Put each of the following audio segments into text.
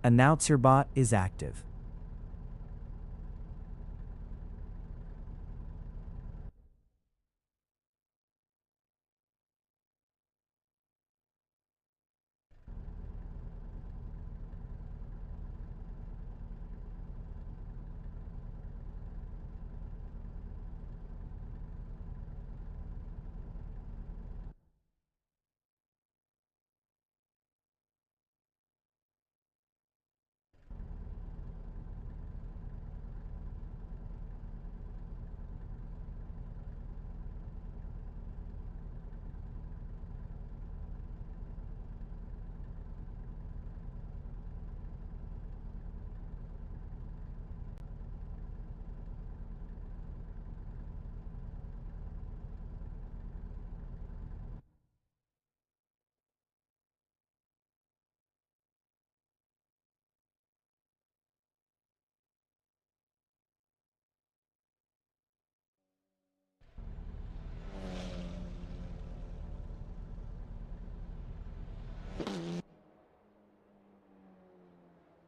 Announcer bot is active.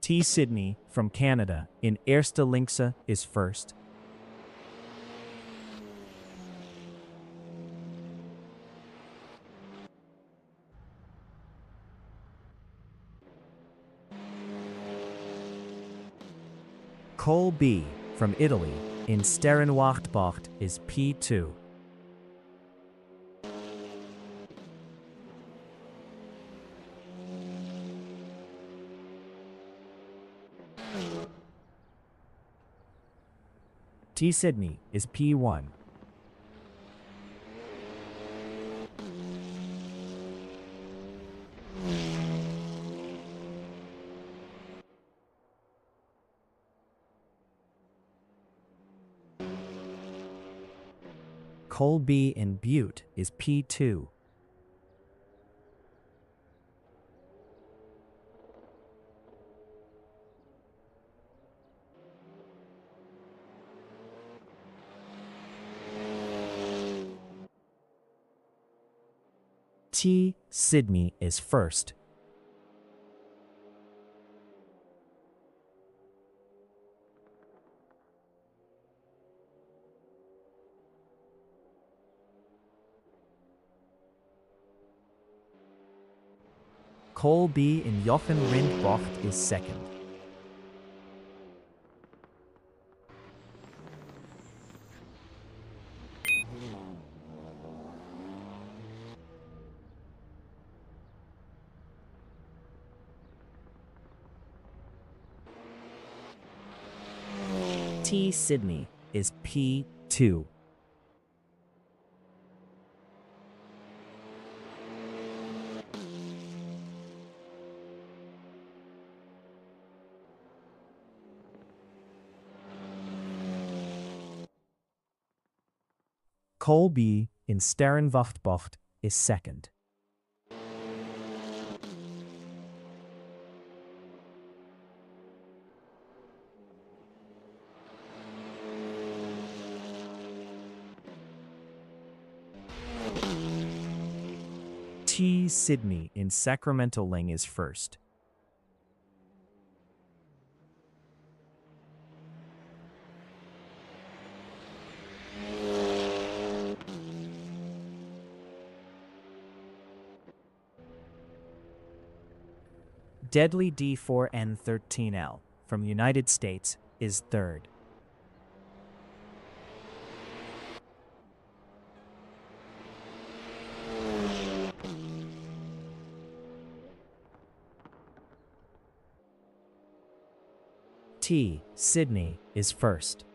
T. Sydney from Canada in Eerste Linkse is first. Cole B. from Italy in Sterrenwachtbocht is P2. T. Sydney is P1. Cole B in Butte is P2. T. Sydney is first. Cole B in Jochen Rindbocht is second. T. Sydney is P2. Cole B in Sterrenwachtbocht is second. T. Sydney in Sacramento-Ling is first. Deadly D4N13L from the United States is third. T. Sydney is first.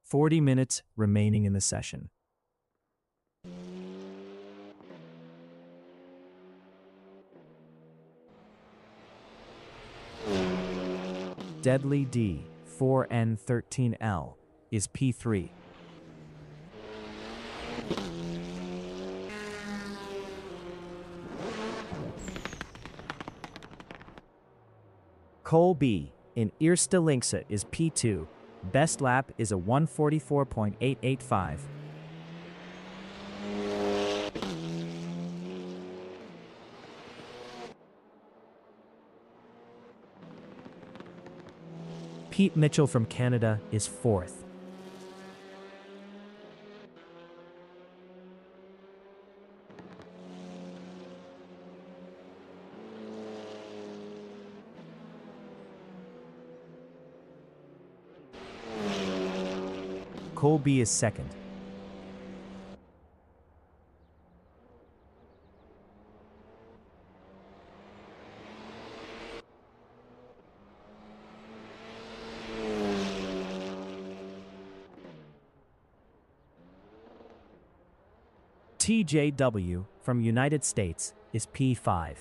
"40 minutes remaining in the session." Deadly D4N13L is P3. Cole B in Eerste Linkse is P2. Best lap is a 1:44.885. Pete Mitchell from Canada is 4th. Colby is 2nd. TJW from United States is P5.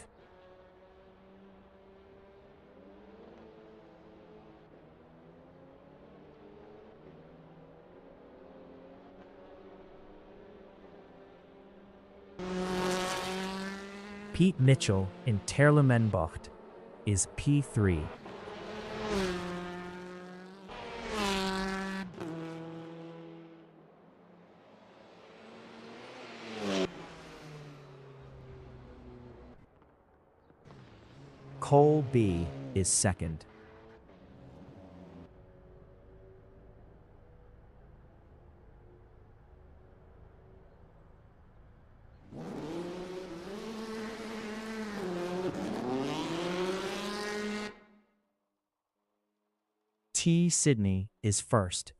Pete Mitchell in Terlemenbocht is P3. Cole B is 2nd. T. Sydney is 1st.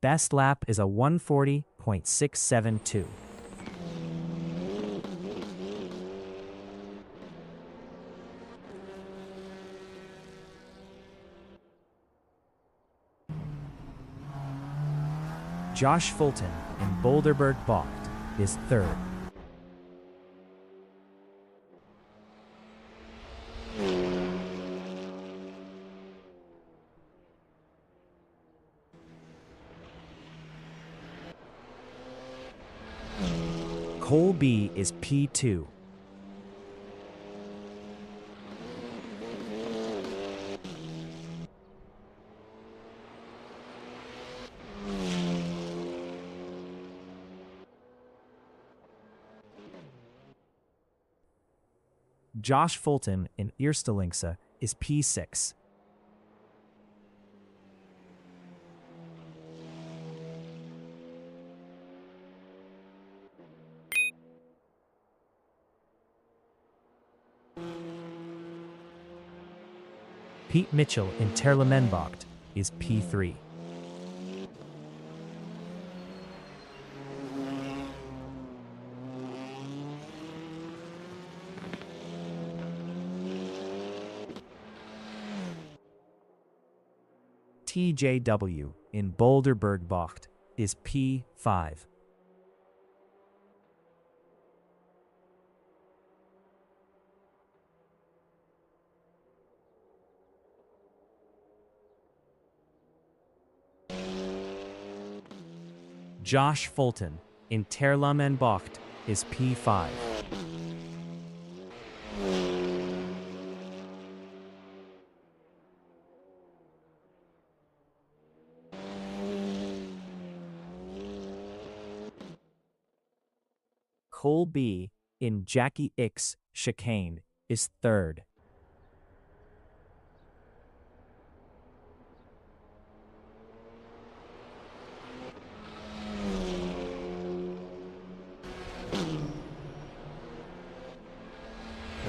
Best lap is a 1:40.672. Josh Fulton in Boulderberg Bocht is 3rd. Cole B is P2. Josh Fulton in Eerste Linkse is P6. Pete Mitchell in Terlemenbocht is P3. TJW in Boulderberg Bocht is P5. Josh Fulton in Terlemenbocht is P5. Cole B in Jackie X Chicane is 3rd.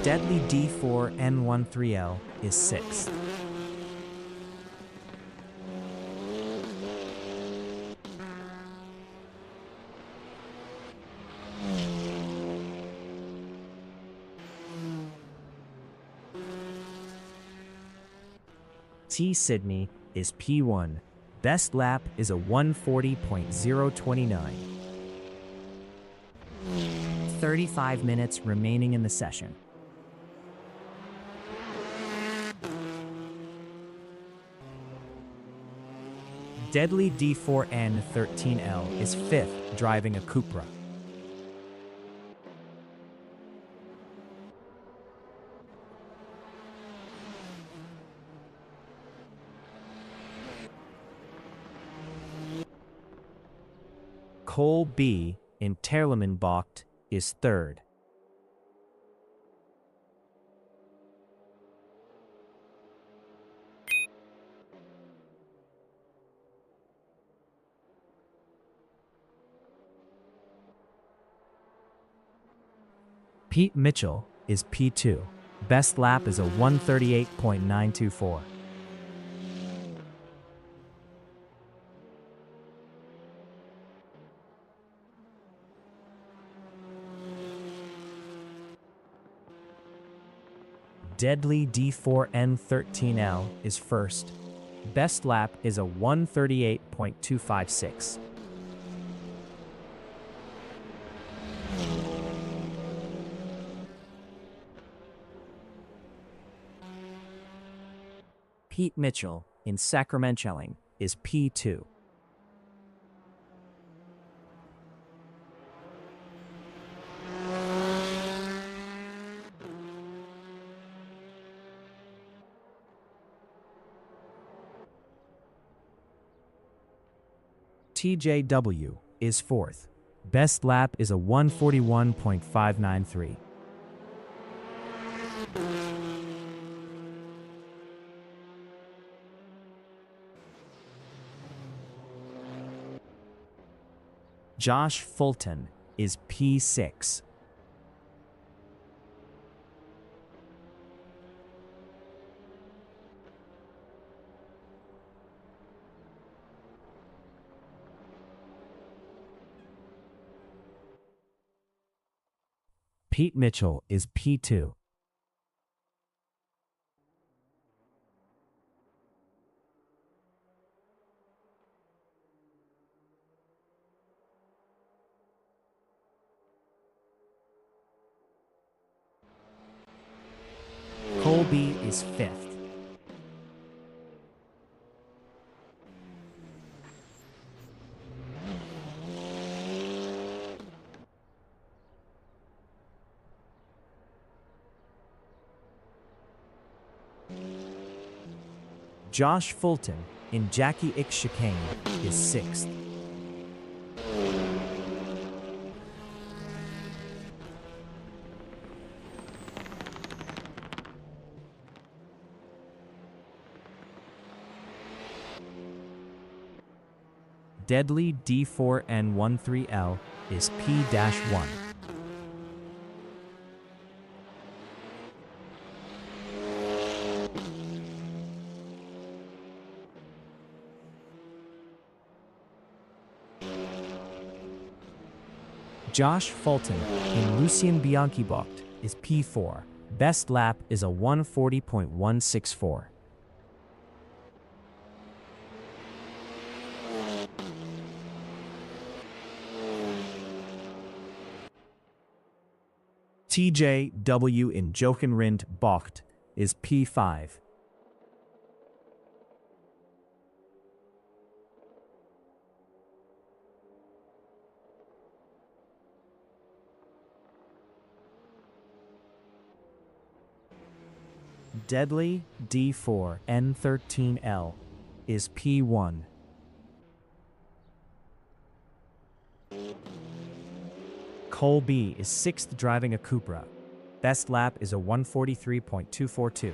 Deadly D4N13L is 6th. T. Sydney is P1. Best lap is a 1:40.029. 35 minutes remaining in the session. Deadly D4N13L is 5th, driving a Cupra. Cole B. in Terlemenbocht is third. Pete Mitchell is P2. Best lap is a 1:38.924. Deadly D4N13L is first. Best lap is a 1:38.256. Pete Mitchell in Sacramentelling is P2. TJW is fourth. Best lap is a 1:41.593. Josh Fulton is P6. Pete Mitchell is P2. Colby is fifth. Josh Fulton in Jackie Ick Chicane is sixth. Deadly D4N13L is P-1. Josh Fulton in Lucien Bianchi-Bocht is P4. Best lap is a 1:40.164. TJW in Jochen Bocht is P5. Deadly D4N13L is P1. Cole B is sixth driving a Cupra. Best lap is a 1:43.242.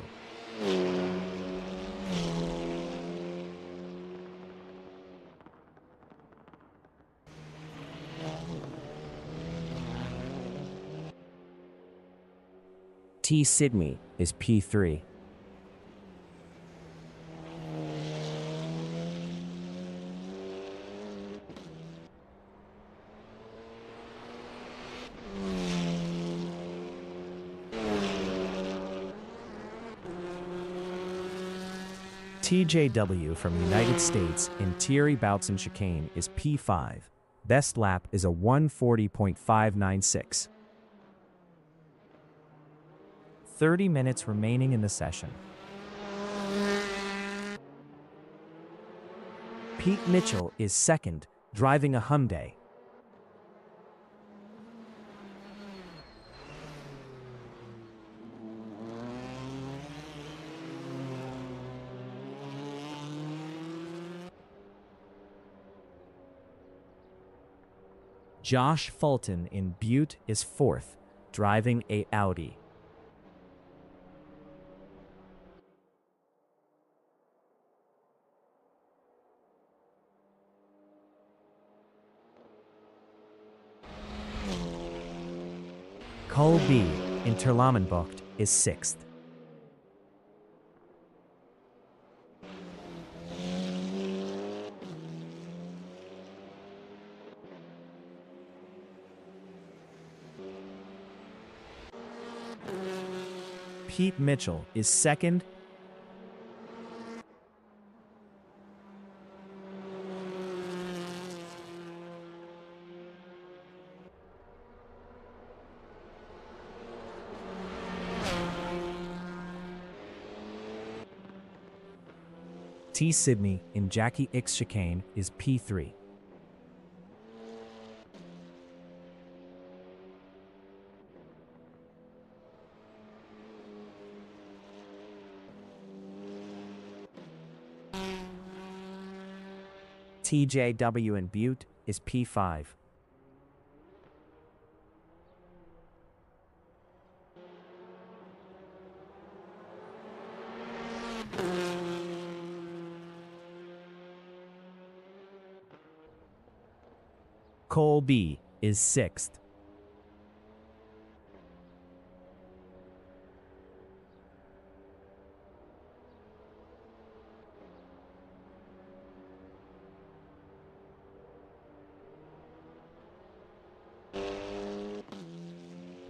T. Sydney is P3. TJW from United States in Thierry Boutsen Chicane is P5. Best lap is a 1:40.596. 30 minutes remaining in the session. Pete Mitchell is second, driving a Hyundai. Josh Fulton in Butte is fourth, driving a Audi. Cole B. in Terlamenbucht is sixth. Pete Mitchell is second. T. Sydney in Jackie X chicane is P3. TJW in Butte is P5. Cole B is sixth.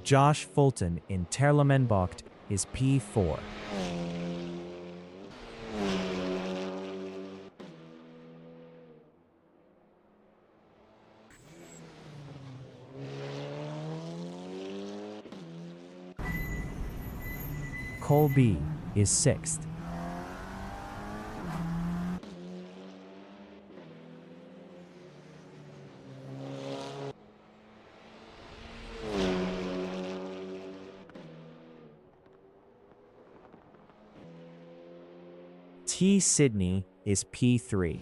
Josh Fulton in Terlamenbucht is P4. Cole B is sixth. T. Sydney is P3.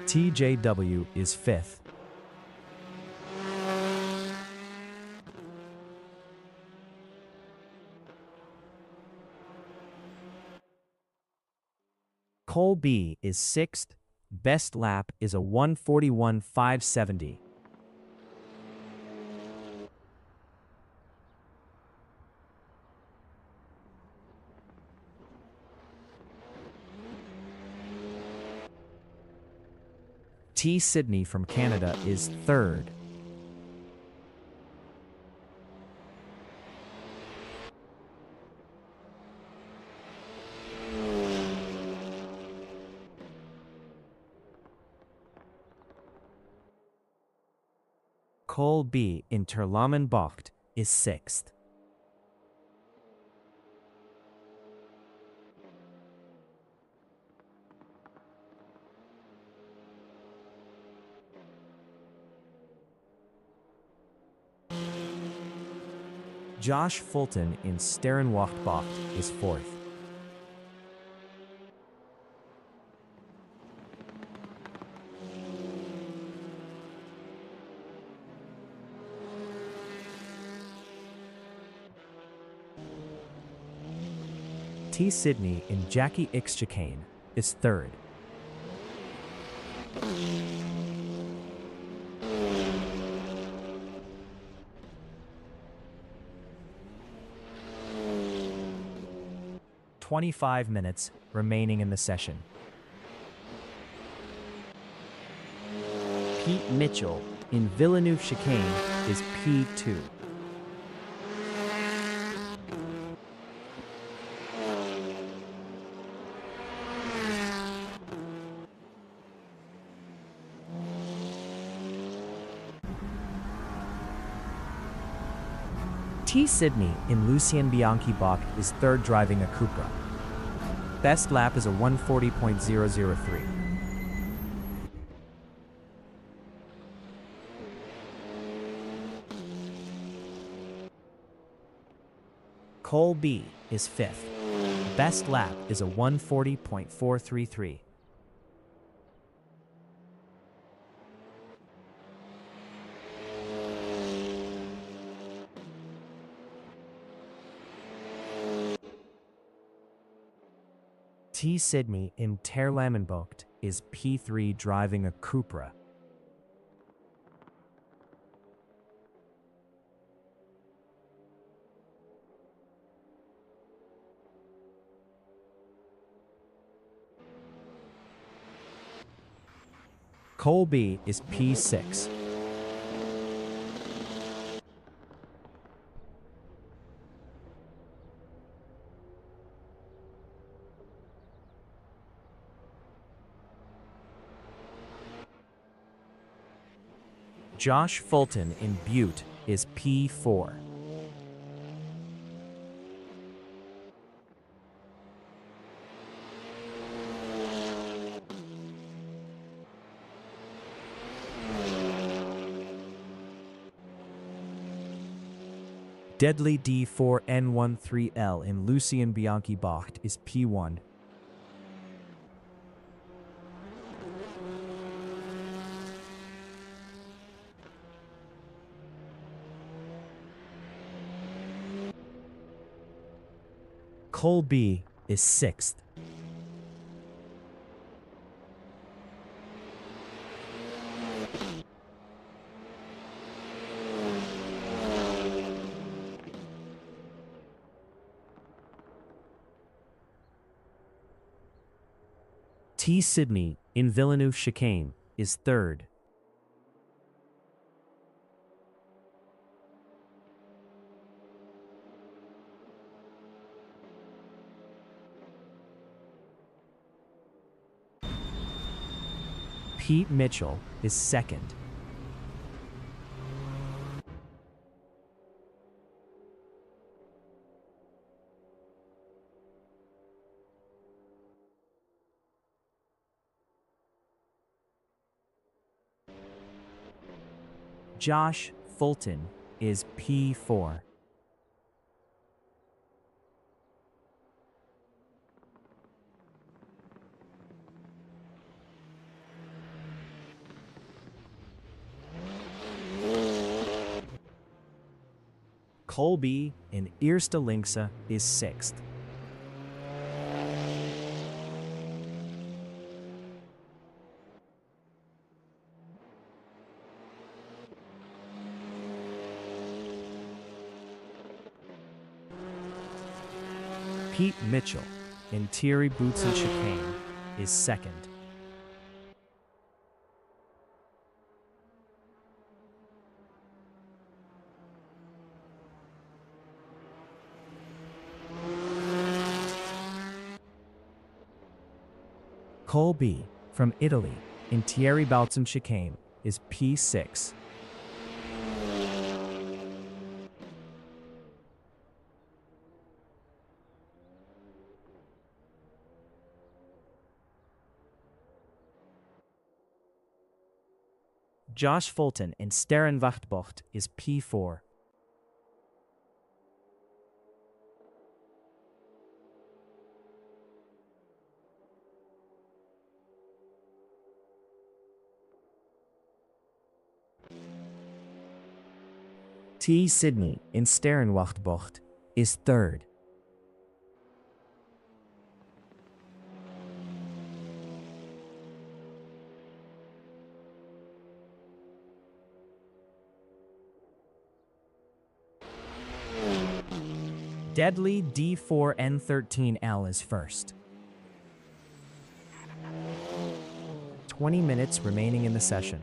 TJW is fifth. Cole B is sixth. Best lap is a 1:41.570. T. Sydney from Canada is third. Cole B in Terlamenbucht is sixth. Josh Fulton in Sterrenwachtbocht is fourth. T. Sydney in Jackie X chicane is third. "25 minutes remaining in the session." Pete Mitchell in Villeneuve chicane is P2. T. Sydney in Lucien Bianchi Bach is third, driving a Cupra. Best lap is a 140.003. Cole B is 5th. Best lap is a 140.433. T. Sydney in Terlamenbocht is P3 driving a Cupra. Colby is P6. Josh Fulton in Butte is P4. Deadly D4N13L in Lucien Bianchi Bocht is P1. Cole B is 6th. T. Sydney in Villeneuve Chicane is 3rd. Pete Mitchell is 2nd. Josh Fulton is P4. Colby in Eerste Linkse is 6th. Pete Mitchell in Thierry Boutsen Chicane is 2nd. Colby from Italy in Thierry Boutsen Chicane is P6. Josh Fulton in Sterrenwachtbocht is P4. T. Sydney in Sterrenwachtbocht is 3rd. Deadly D4N13L is 1st. 20 minutes remaining in the session.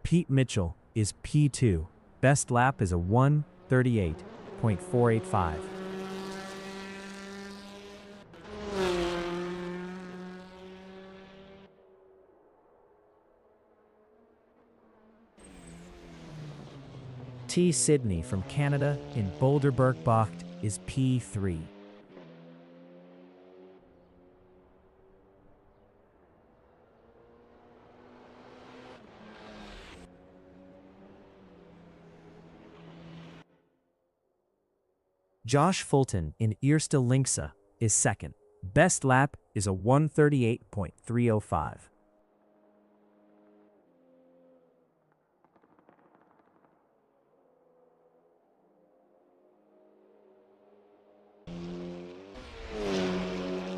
Pete Mitchell is P2. Best lap is a 1:38.485. T. Sydney from Canada in Boulderberg-Bocht is P3. Josh Fulton in Eerste Linkse is second. Best lap is a 1:38.305.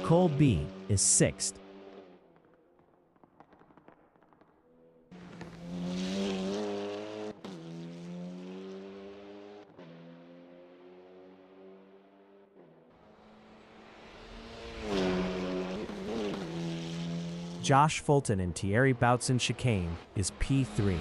Cole B is sixth. Josh Fulton and Thierry Boutsen chicane is P3.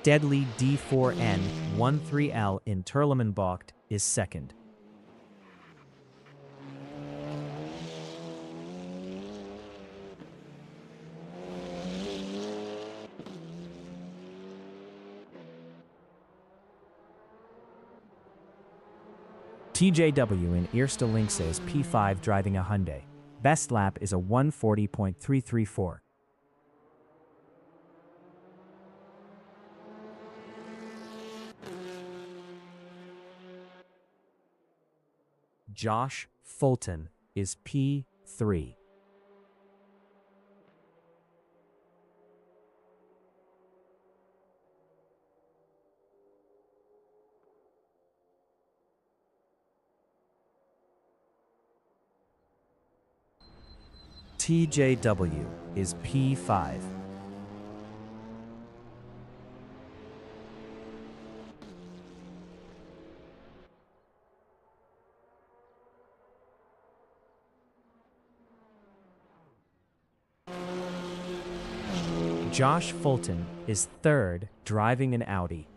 Deadly D4N 13L in Terlemenbocht is second. TJW in Eerste Linkse is P5 driving a Hyundai. Best lap is a 1:40.334. Josh Fulton is P3. TJW is P5. Josh Fulton is third driving an Audi.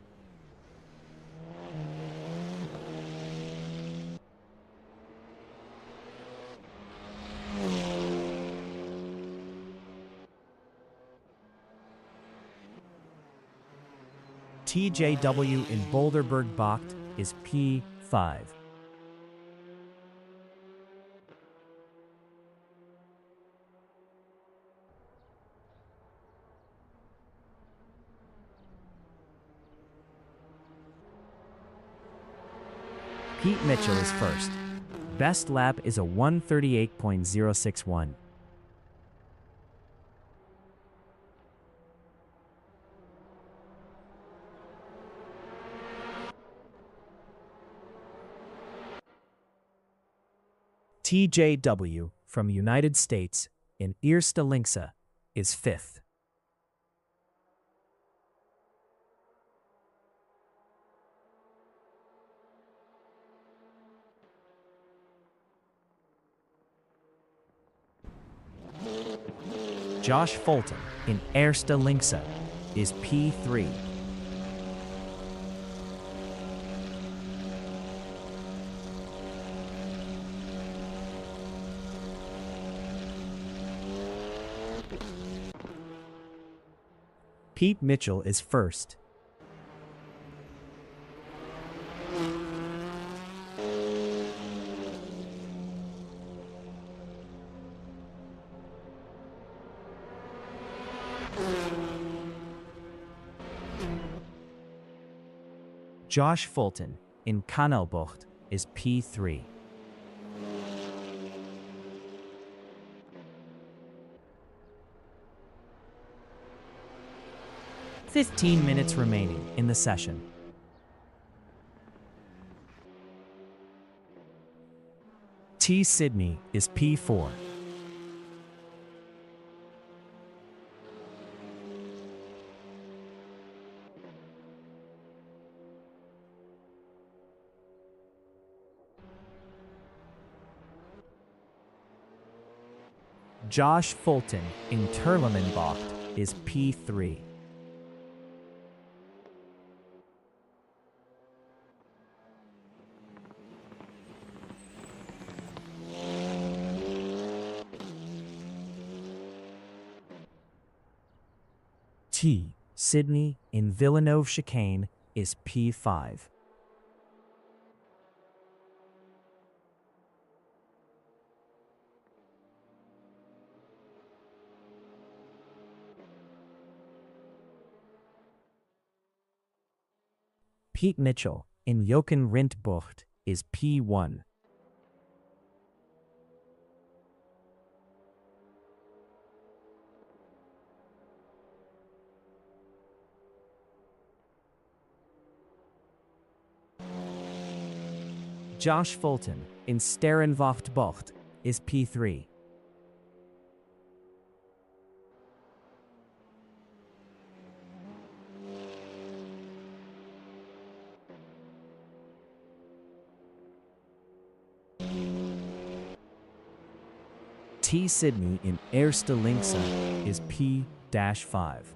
TJW in Boulderberg-Bocht is P5. Pete Mitchell is first. Best lap is a 1:38.061. TJW from United States in Eerste Linkse is fifth. Josh Fulton in Eerste Linkse is P3. Pete Mitchell is first. Josh Fulton in Kanalbocht is P3. "15 minutes remaining in the session." T. Sydney is P4. Josh Fulton in Terlemenbocht is P3. T. Sydney in Villeneuve-Chicane is P5. Pete Mitchell in Jochen Rindt is P1. Josh Fulton in Sterrenwacht is P3. T. Sydney in Eerste Linkse is P-5.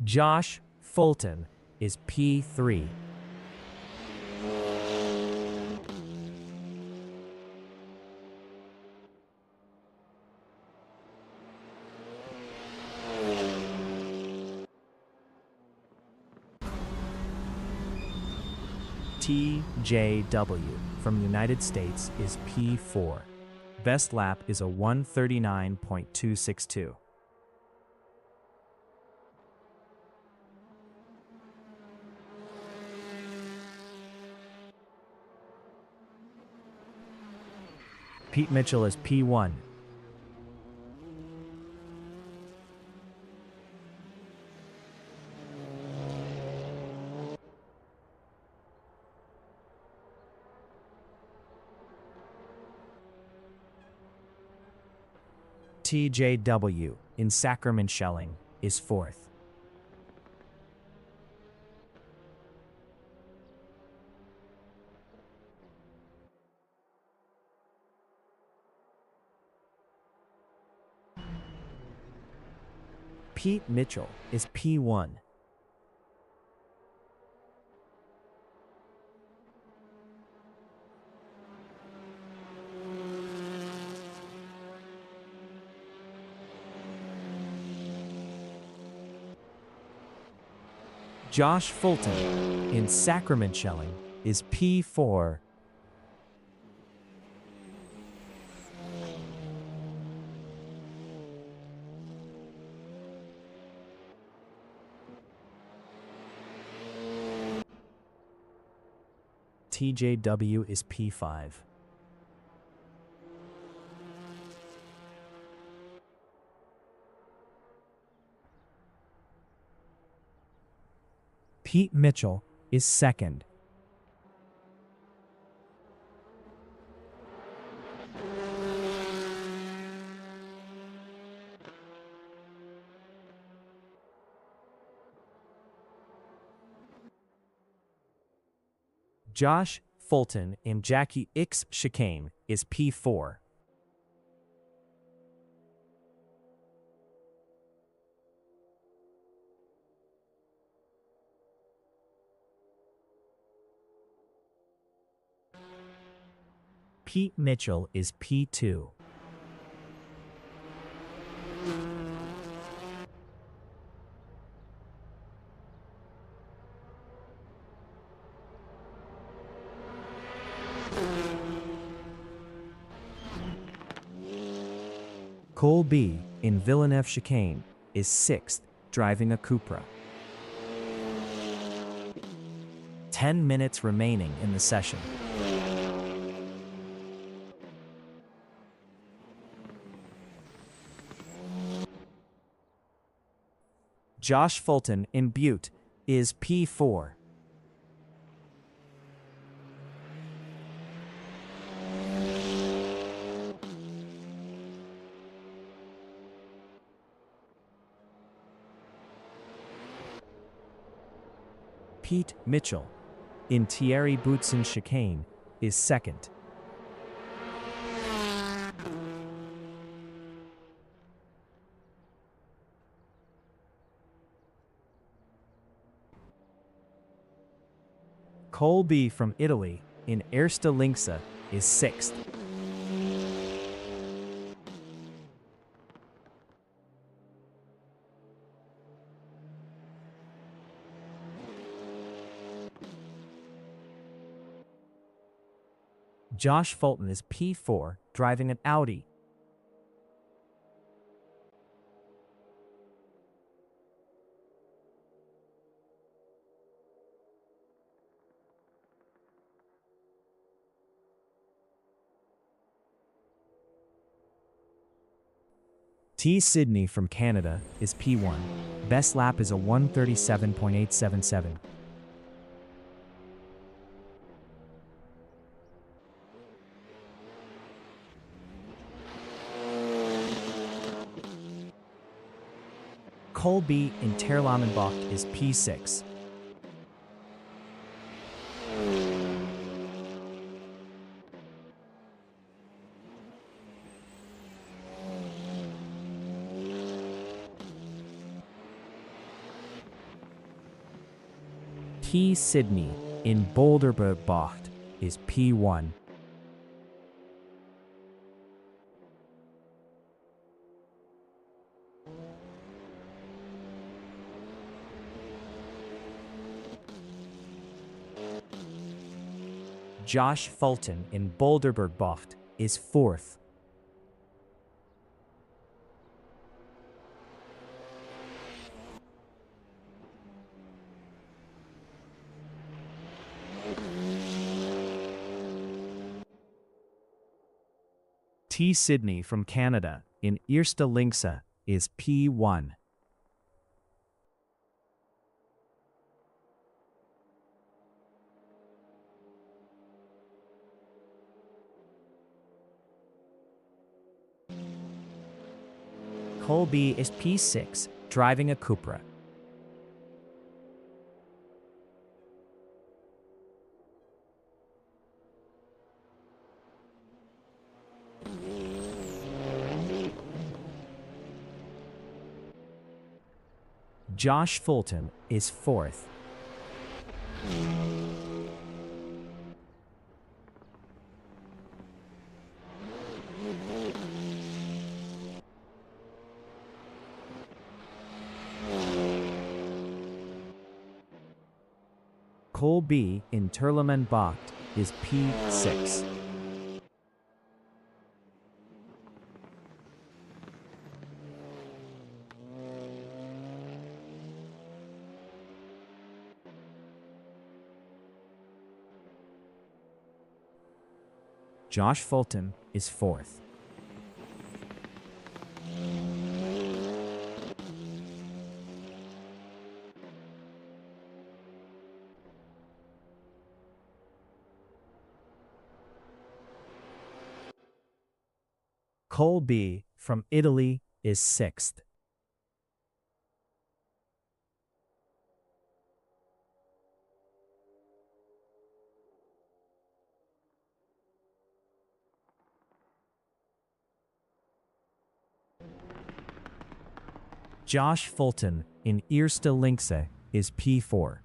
Josh Fulton is P3. TJW from United States is P4. Best lap is a 1:39.262. Pete Mitchell is P1. TJW in Sacrament Shelling is 4th. Pete Mitchell is P1. Josh Fulton in Sacrament Shelling is P4. TJW is P5. Pete Mitchell is 2nd. Josh Fulton in Jackie X Chicane is P4. Pete Mitchell is P2. Cole B. in Villeneuve-Chicane is 6th, driving a Cupra. 10 minutes remaining in the session. Josh Fulton in Butte is P4. Pete Mitchell in Thierry Boutsen Chicane is 2nd. Colby from Italy in Erste Linxe is 6th. Josh Fulton is P4, driving an Audi. T. Sydney from Canada is P1. Best lap is a 1:37.877. Colby in Terlamenbocht is P6. T. Sydney in Boulderbergbocht is P1. Josh Fulton in Boulderbergbocht is 4th. T. Sydney from Canada in Eerste Linxe is P1. Colby is P6, driving a Cupra. Josh Fulton is 4th. Colby in Terlamenbocht is P6. Josh Fulton is 4th. Colby from Italy is 6th. Josh Fulton in Eerste Linxe is P4.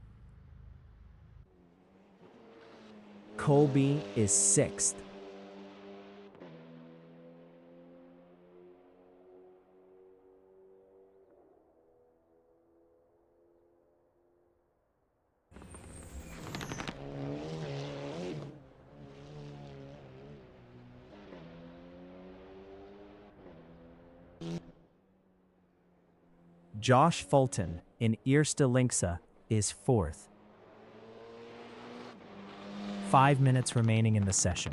Colby is 6th. Josh Fulton in Eerste Linxe is 4th. 5 minutes remaining in the session.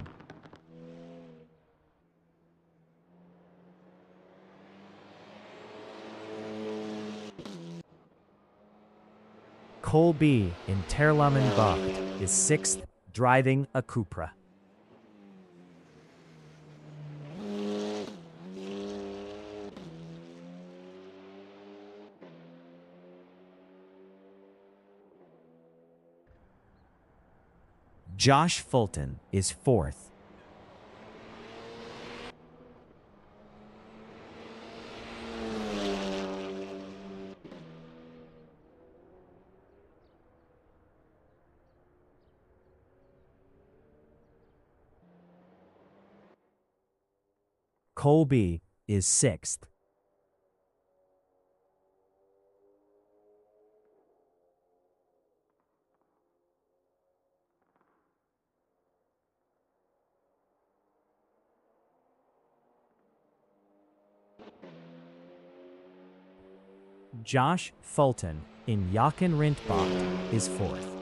Colby in Terlamenbocht is 6th, driving a Cupra. Josh Fulton is 4th. Colby is 6th. Josh Fulton in Jochen Rindt is 4th.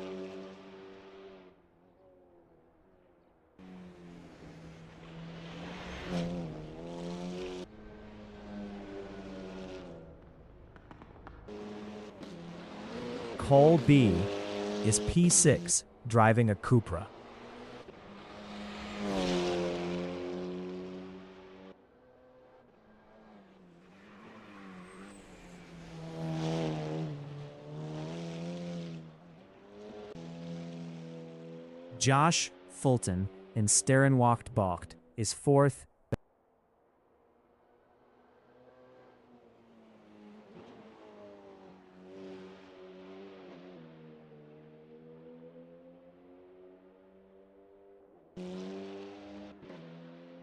Cole B is P6, driving a Cupra. Josh Fulton in Sterrenwacht is 4th.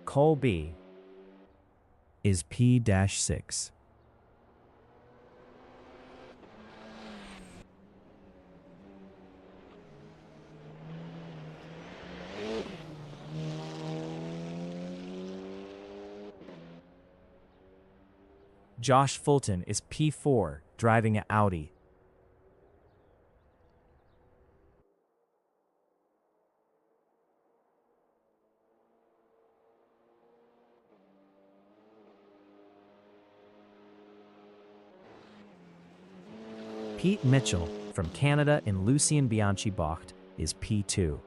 Colby is P-6. Josh Fulton is P4, driving an Audi. Pete Mitchell from Canada in Lucien Bianchi Bocht is P2.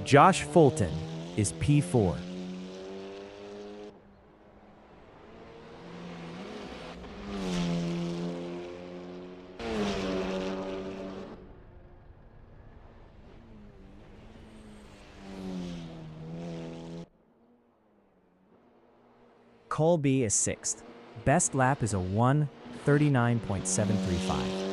Josh Fulton is P4. Colby is 6th. Best lap is a 1:39.735.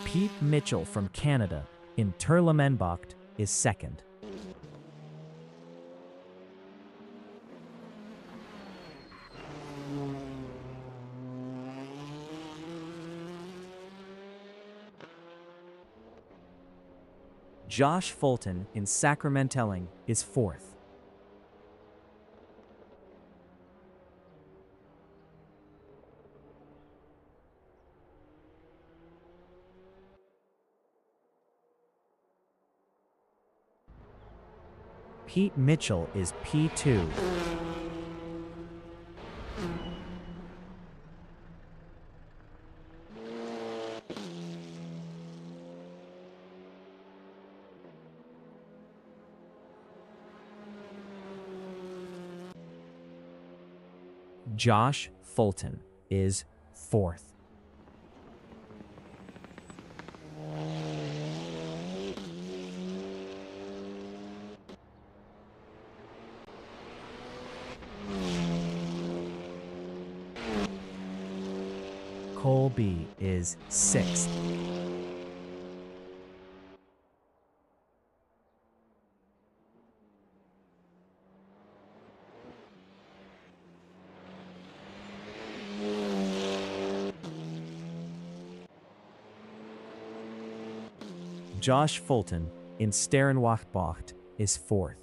Pete Mitchell from Canada in Terlemenbocht is 2nd. Josh Fulton in Sacramentelling is 4th. Pete Mitchell is P2. Josh Fulton is 4th. Colby is 6th. Josh Fulton in Sterrenwacht is 4th.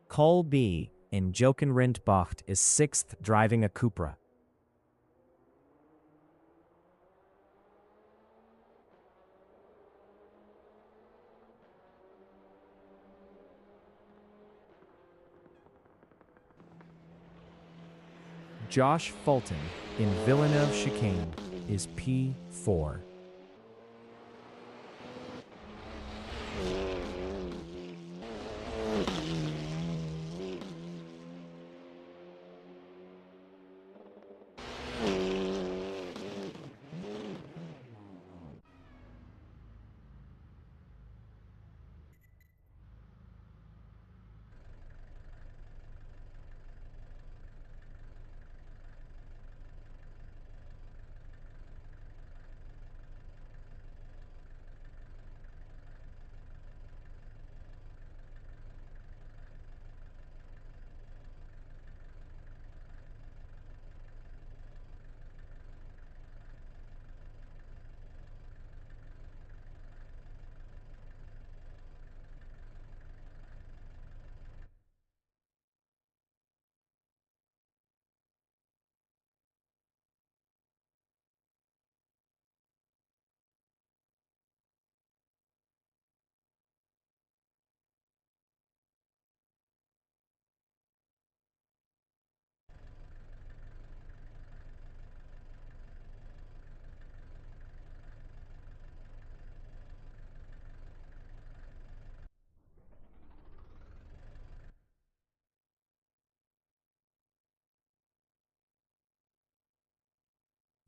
Cole B in Jochen Rindt is 6th, driving a Cupra. Josh Fulton in Villeneuve Chicane is P4.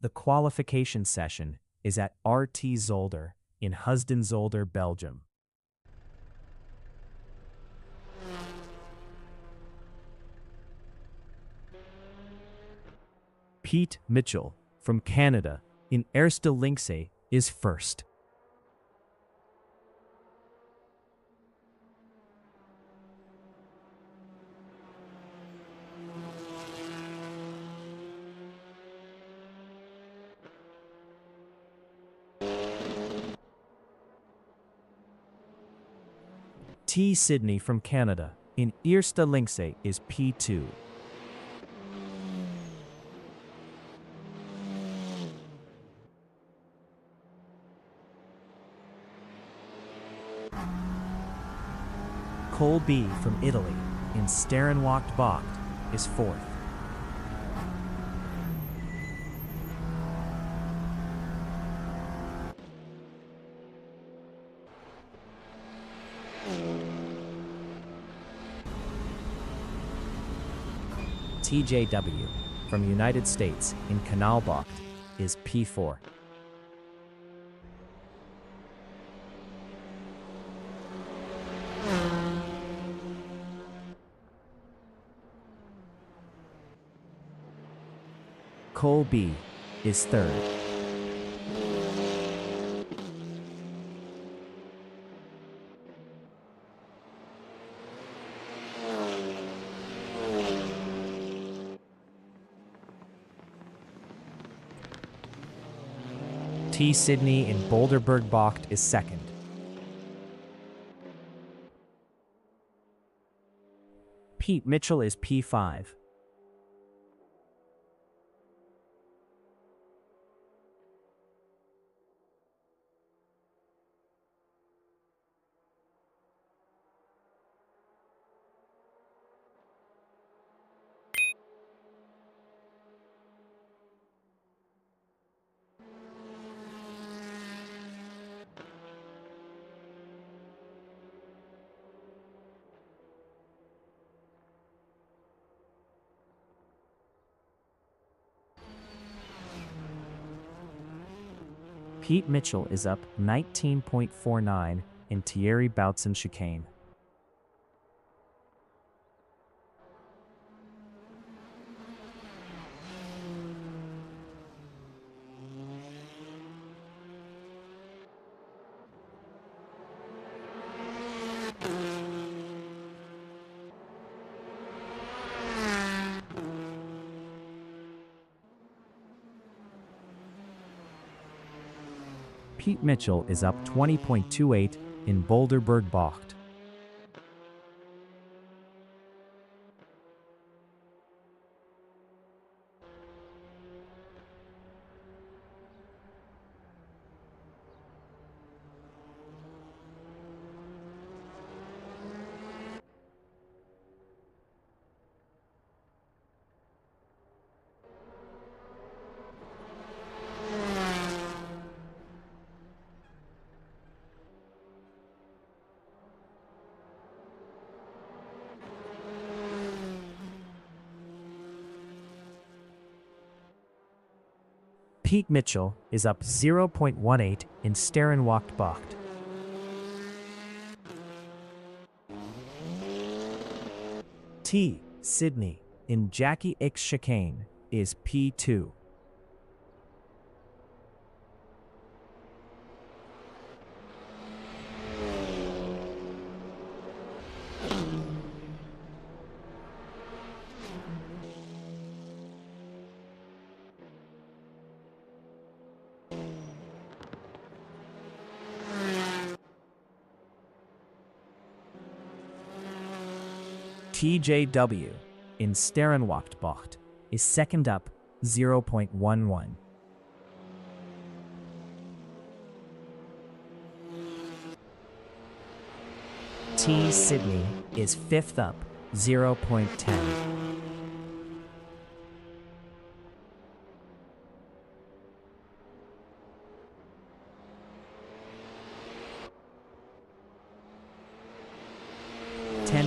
The qualification session is at RT Zolder in Husden Zolder, Belgium. Pete Mitchell from Canada in Eerste Linkse is first. T. Sydney from Canada in Eerste Linkse is P2. Cole B. from Italy in Sterrenwacht Bocht is fourth. TJW from United States in Kanalbocht is P4. Cole B is third. T. Sydney in Boulderberg Bocht is second. Pete Mitchell is P5. Pete Mitchell is up 19.49 in Thierry Boutsen chicane. Pete Mitchell is up 20.28 in Boulderberg Bocht. Pete Mitchell is up 0.18 in Sterrenwacht Bocht. T. Sydney in Jackie X chicane is P2. TJW in Sterrenwacht Bocht is second up 0.11. T. Sydney is fifth up 0.10.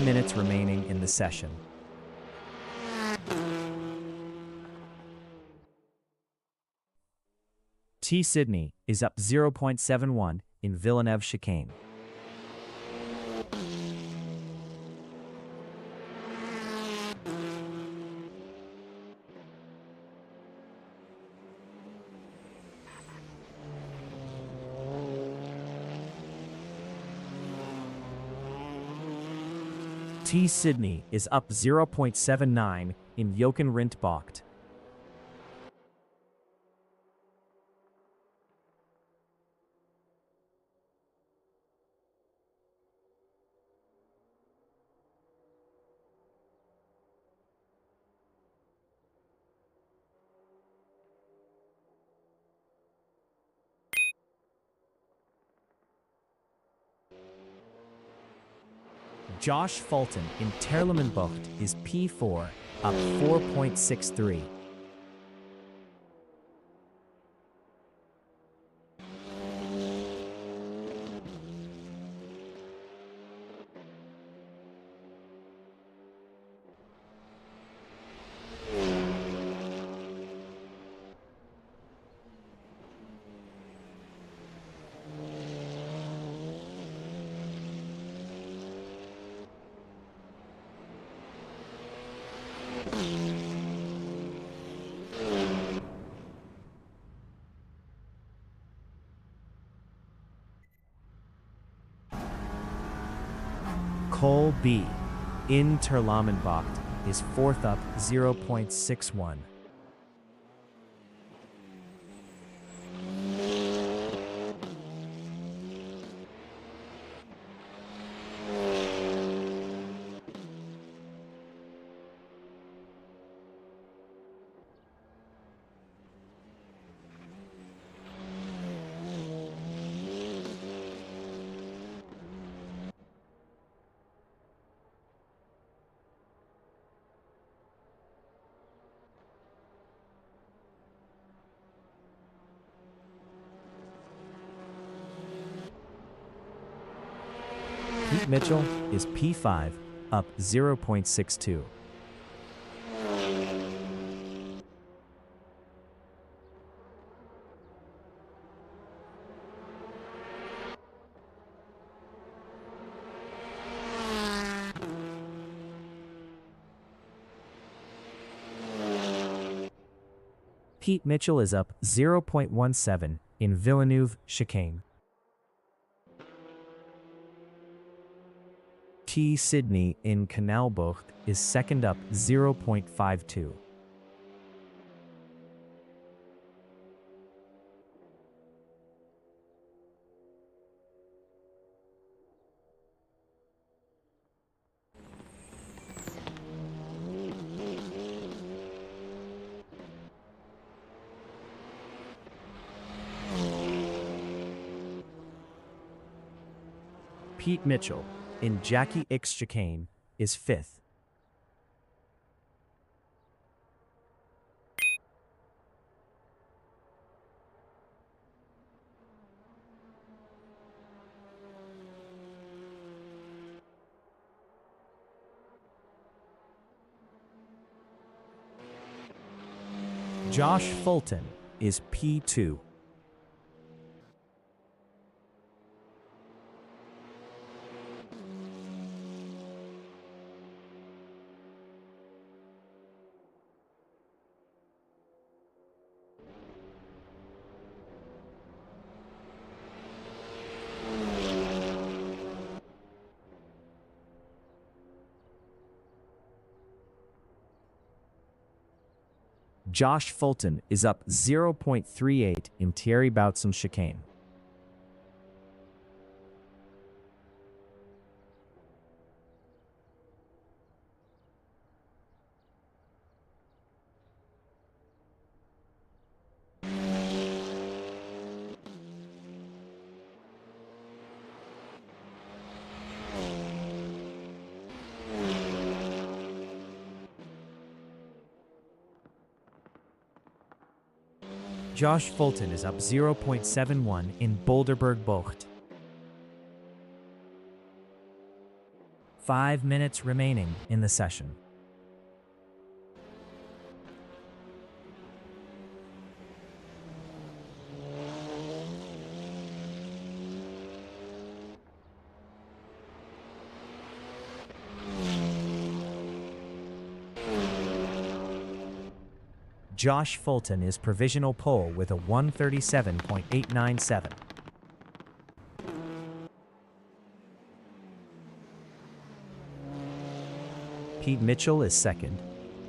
Minutes remaining in the session. T Sydney is up 0.71 in Villeneuve chicane. T Sydney is up 0.79 in Jochen-Rindt-Bocht. Josh Fulton in Terlemenbocht is P4, up 4.63. Cole B in Terlemenbocht is fourth, up 0.61. Pete Mitchell is P5, up 0.62. Pete Mitchell is up 0.17 in Villeneuve chicane. T Sydney in Canalbocht is second, up 0.52. Pete Mitchell in Jackie X chicane is fifth. Josh Fulton is P2. Josh Fulton is up 0.38 in Thierry Boutsen chicane. Josh Fulton is up 0.71 in Boulderberg Bocht. 5 minutes remaining in the session. Josh Fulton is provisional pole with a 137.897. Pete Mitchell is second.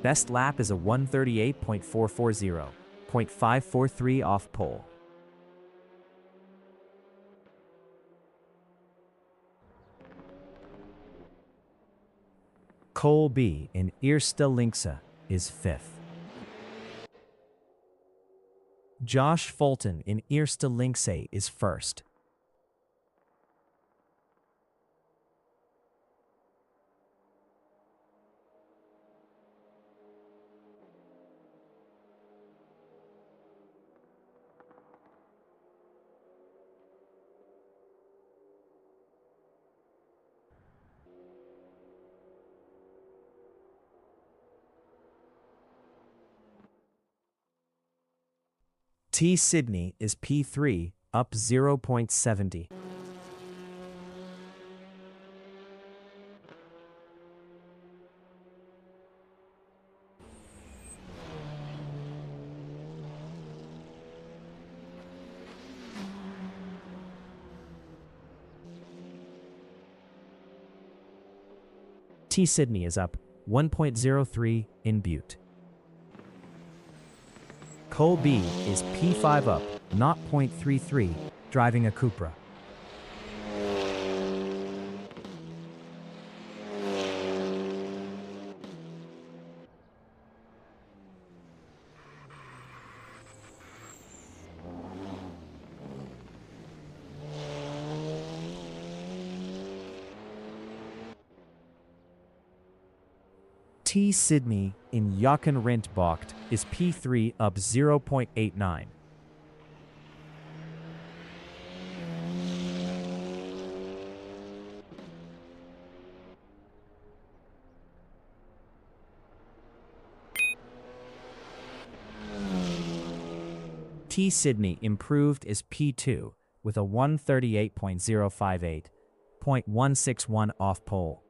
Best lap is a 138.440, 0.543 off pole. Cole B. in Eerste Linkse is fifth. Josh Fulton in Eerste Linkse is first. T. Sydney is P3, up 0.70. T. Sydney is up 1.03 in Butte. Cole B is P5 up, 0.33, driving a Cupra. T. Sydney in Jochen Rindbocht is P3 up 0.89. T. Sydney improved is P2 with a 138.058, 0.161 off pole.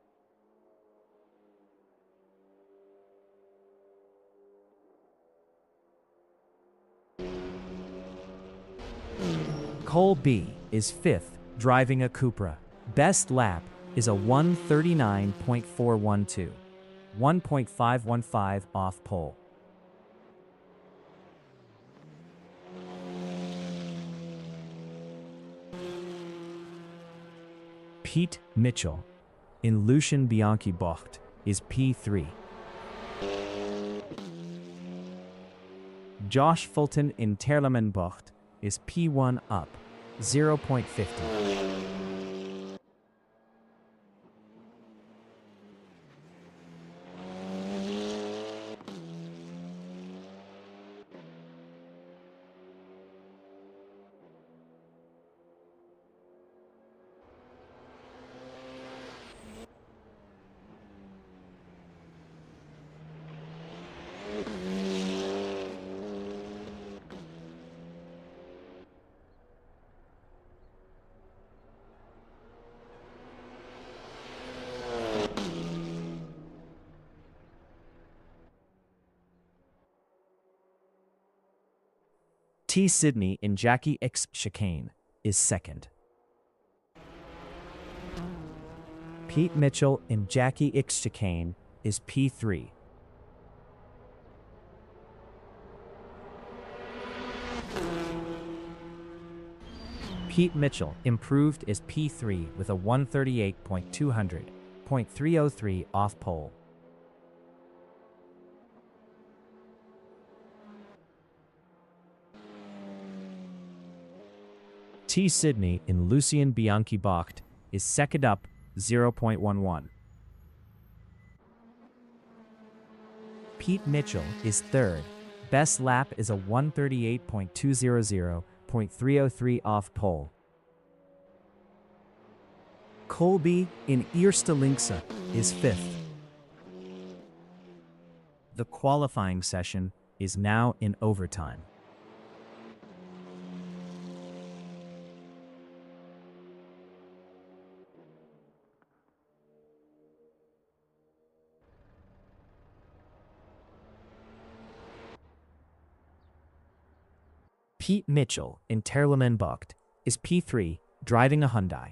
Cole B is fifth, driving a Cupra. Best lap is a 139.412, 1.515 off pole. Pete Mitchell in Lucien Bianchi Bocht is P3. Josh Fulton in Terlemen Bocht is P1 up 0.50. T. Sydney in Jackie X chicane is second. Pete Mitchell in Jackie X chicane is P3. Pete Mitchell improved is P3 with a 138.200, 0.303 off pole. T. Sydney in Lucien Bianchi Bocht is second up 0.11. Pete Mitchell is third. Best lap is a 138.200, 0.303 off pole. Colby in Eerste Linkse is fifth. The qualifying session is now in overtime. Pete Mitchell in Terlemenbucht is P3, driving a Hyundai.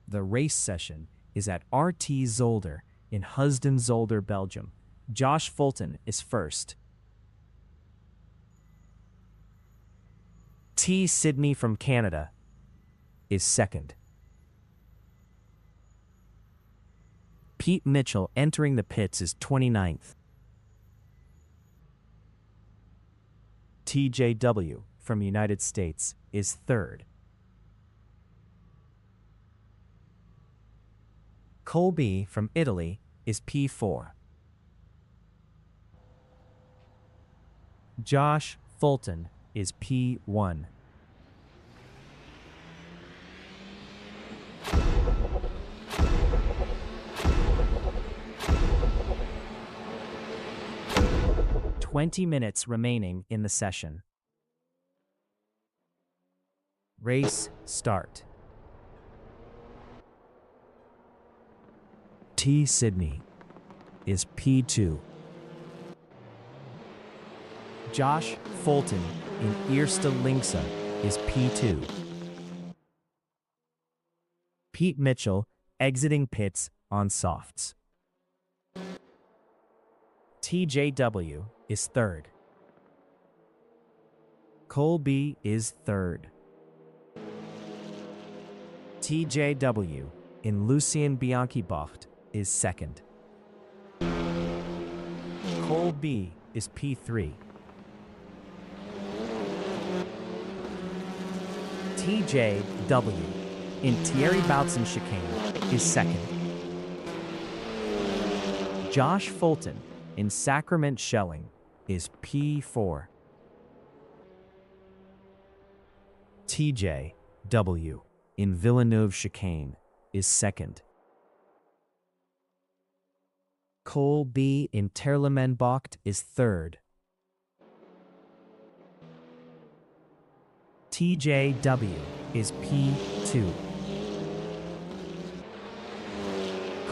The race session is at RT Zolder in Husden Zolder, Belgium. Josh Fulton is first. T. Sydney from Canada is second. Pete Mitchell entering the pits is 29th. TJW from United States is third. Colby from Italy is P4. Josh Fulton is P1. "20 minutes remaining in the session. Race start. T. Sydney is P2. Josh Fulton in Eerste Linkse is P2. Pete Mitchell exiting pits on softs. TJW is third. Colby is third. TJW in Lucien Bianchi Bocht is second. Colby is P3. TJW in Thierry Boutsen chicane is second. Josh Fulton in Sacrament Shelling is P4. TJW in Villeneuve chicane is second. Colby in Terlemenbucht is third. TJW is P2.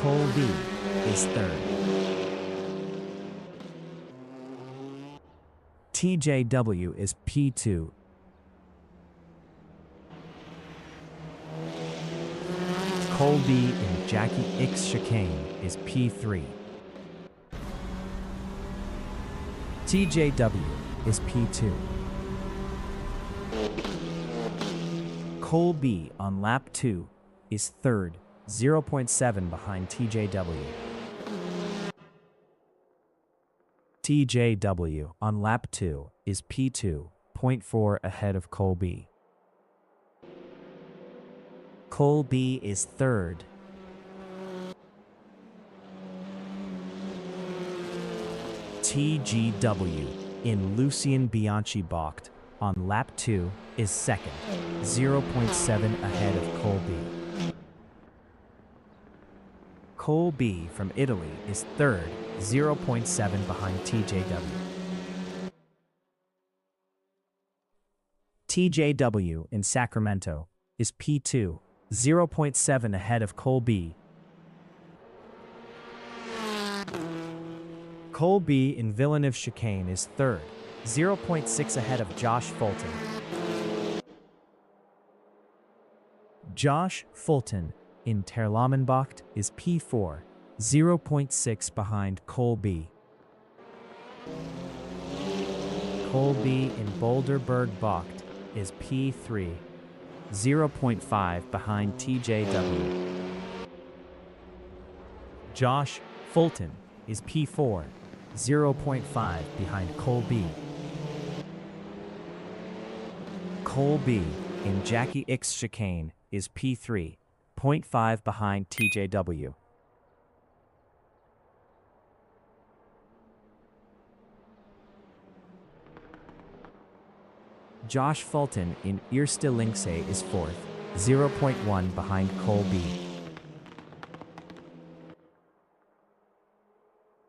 Cole B is third. TJW is P2. Cole B in Jackie X chicane is P3. TJW is P2. Cole B on lap 2 is third, 0.7 behind TJW. TJW on lap 2 is P2, 0.4 ahead of Cole B. Cole B is third. TGW in Lucien Bianchi Bocht on lap 2 is second, 0.7 ahead of Cole B. Cole B from Italy is third, 0.7 behind TJW. TJW in Sacramento is P2, 0.7 ahead of Cole B. Cole B in Villeneuve chicane is third, 0.6 ahead of Josh Fulton. Josh Fulton in Terlamenbocht is P4, 0.6 behind Cole B. Cole B in Boulderberg Bocht is P3, 0.5 behind TJW. Josh Fulton is P4, 0.5 behind Cole B. Cole B in Jackie X chicane is P3, 0.5 behind TJW. Josh Fulton in Eerste Linkse is fourth, 0.1 behind Cole B.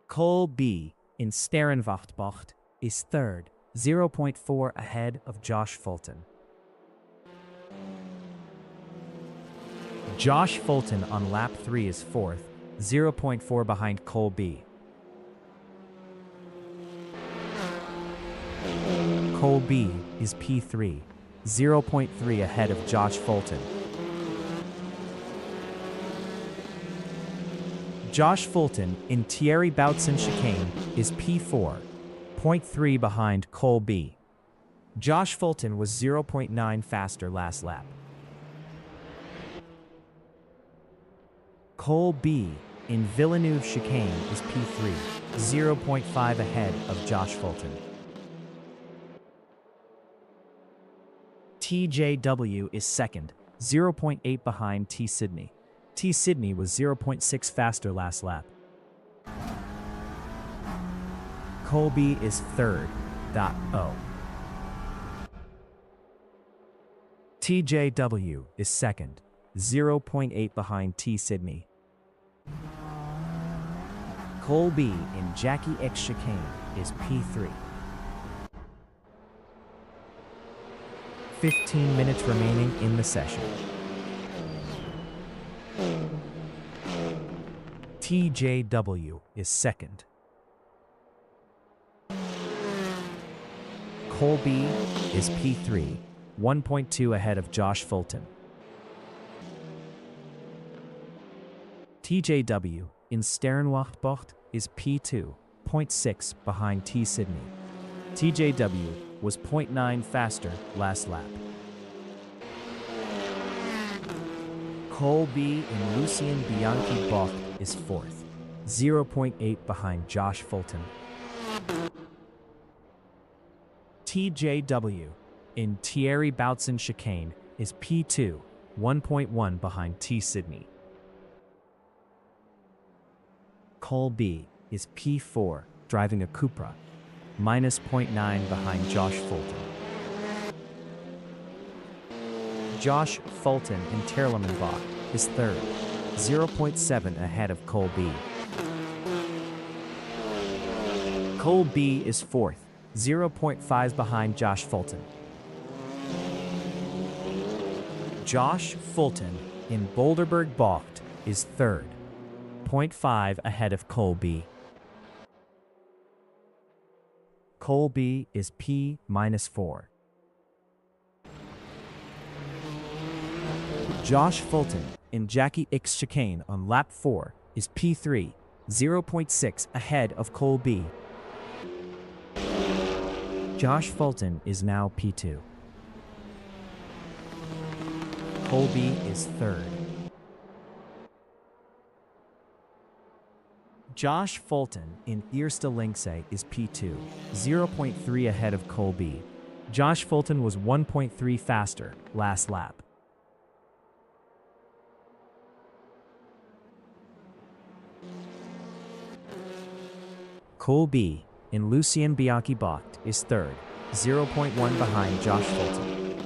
Cole B in Sterrenwachtbocht is third, 0.4 ahead of Josh Fulton. Josh Fulton on lap 3 is fourth, 0.4 behind Cole B. Cole B is P3, 0.3 ahead of Josh Fulton. Josh Fulton in Thierry Boutsen chicane is P4, 0.3 behind Cole B. Josh Fulton was 0.9 faster last lap. Cole B in Villeneuve chicane is P3, 0.5 ahead of Josh Fulton. TJW is second, 0.8 behind T Sydney. T Sydney was 0.6 faster last lap. Cole B is third, .0. TJW is second, 0.8 behind T Sydney. Cole B in Jackie X chicane is P3. 15 minutes remaining in the session. TJW is second. Cole B is P3, 1.2 ahead of Josh Fulton. TJW in Sterrenwachtbocht is P2, 0.6 behind T Sydney. TJW was 0.9 faster last lap. Cole B in Lucien Bianchi Bocht is fourth, 0.8 behind Josh Fulton. TJW in Thierry Boutsen chicane is P2, 1.1 behind T Sydney. Cole B is P4, driving a Cupra, minus 0.9 behind Josh Fulton. Josh Fulton in Terlamenbocht is third, 0.7 ahead of Cole B. Cole B is fourth, 0.5 behind Josh Fulton. Josh Fulton in Boulderberg Bocht is third, 0.5 ahead of Cole B. Cole B is P-4. Josh Fulton in Jackie X chicane on lap 4 is P3, 0.6 ahead of Cole B. Josh Fulton is now P2. Cole B is third. Josh Fulton in Eerste Linkse is P2, 0.3 ahead of Cole B. Josh Fulton was 1.3 faster last lap. Cole B in Lucien Bianchi Bocht is third, 0.1 behind Josh Fulton.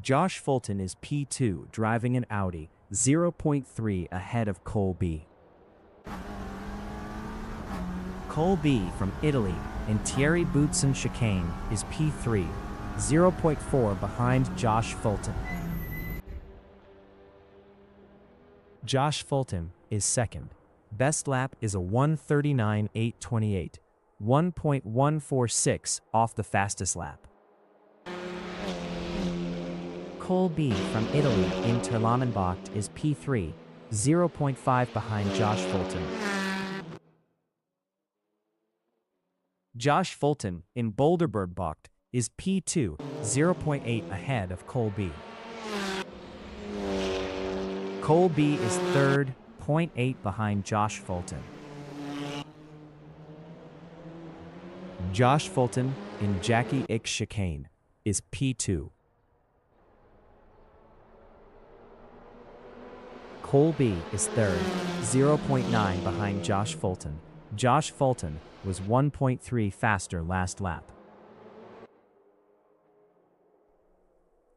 Josh Fulton is P2 driving an Audi, 0.3 ahead of Cole B. Cole B from Italy in Thierry Boutsen chicane is P3, 0.4 behind Josh Fulton. Josh Fulton is second. Best lap is a 1:39.828, 1.146 off the fastest lap. Cole B from Italy in Terlamenbocht is P3, 0.5 behind Josh Fulton. Josh Fulton in Boulderberg-Bocht is P2, 0.8 ahead of Cole B. Cole B is third, 0.8 behind Josh Fulton. Josh Fulton in Jackie X chicane is P2. Cole B is third, 0.9 behind Josh Fulton. Josh Fulton was 1.3 faster last lap.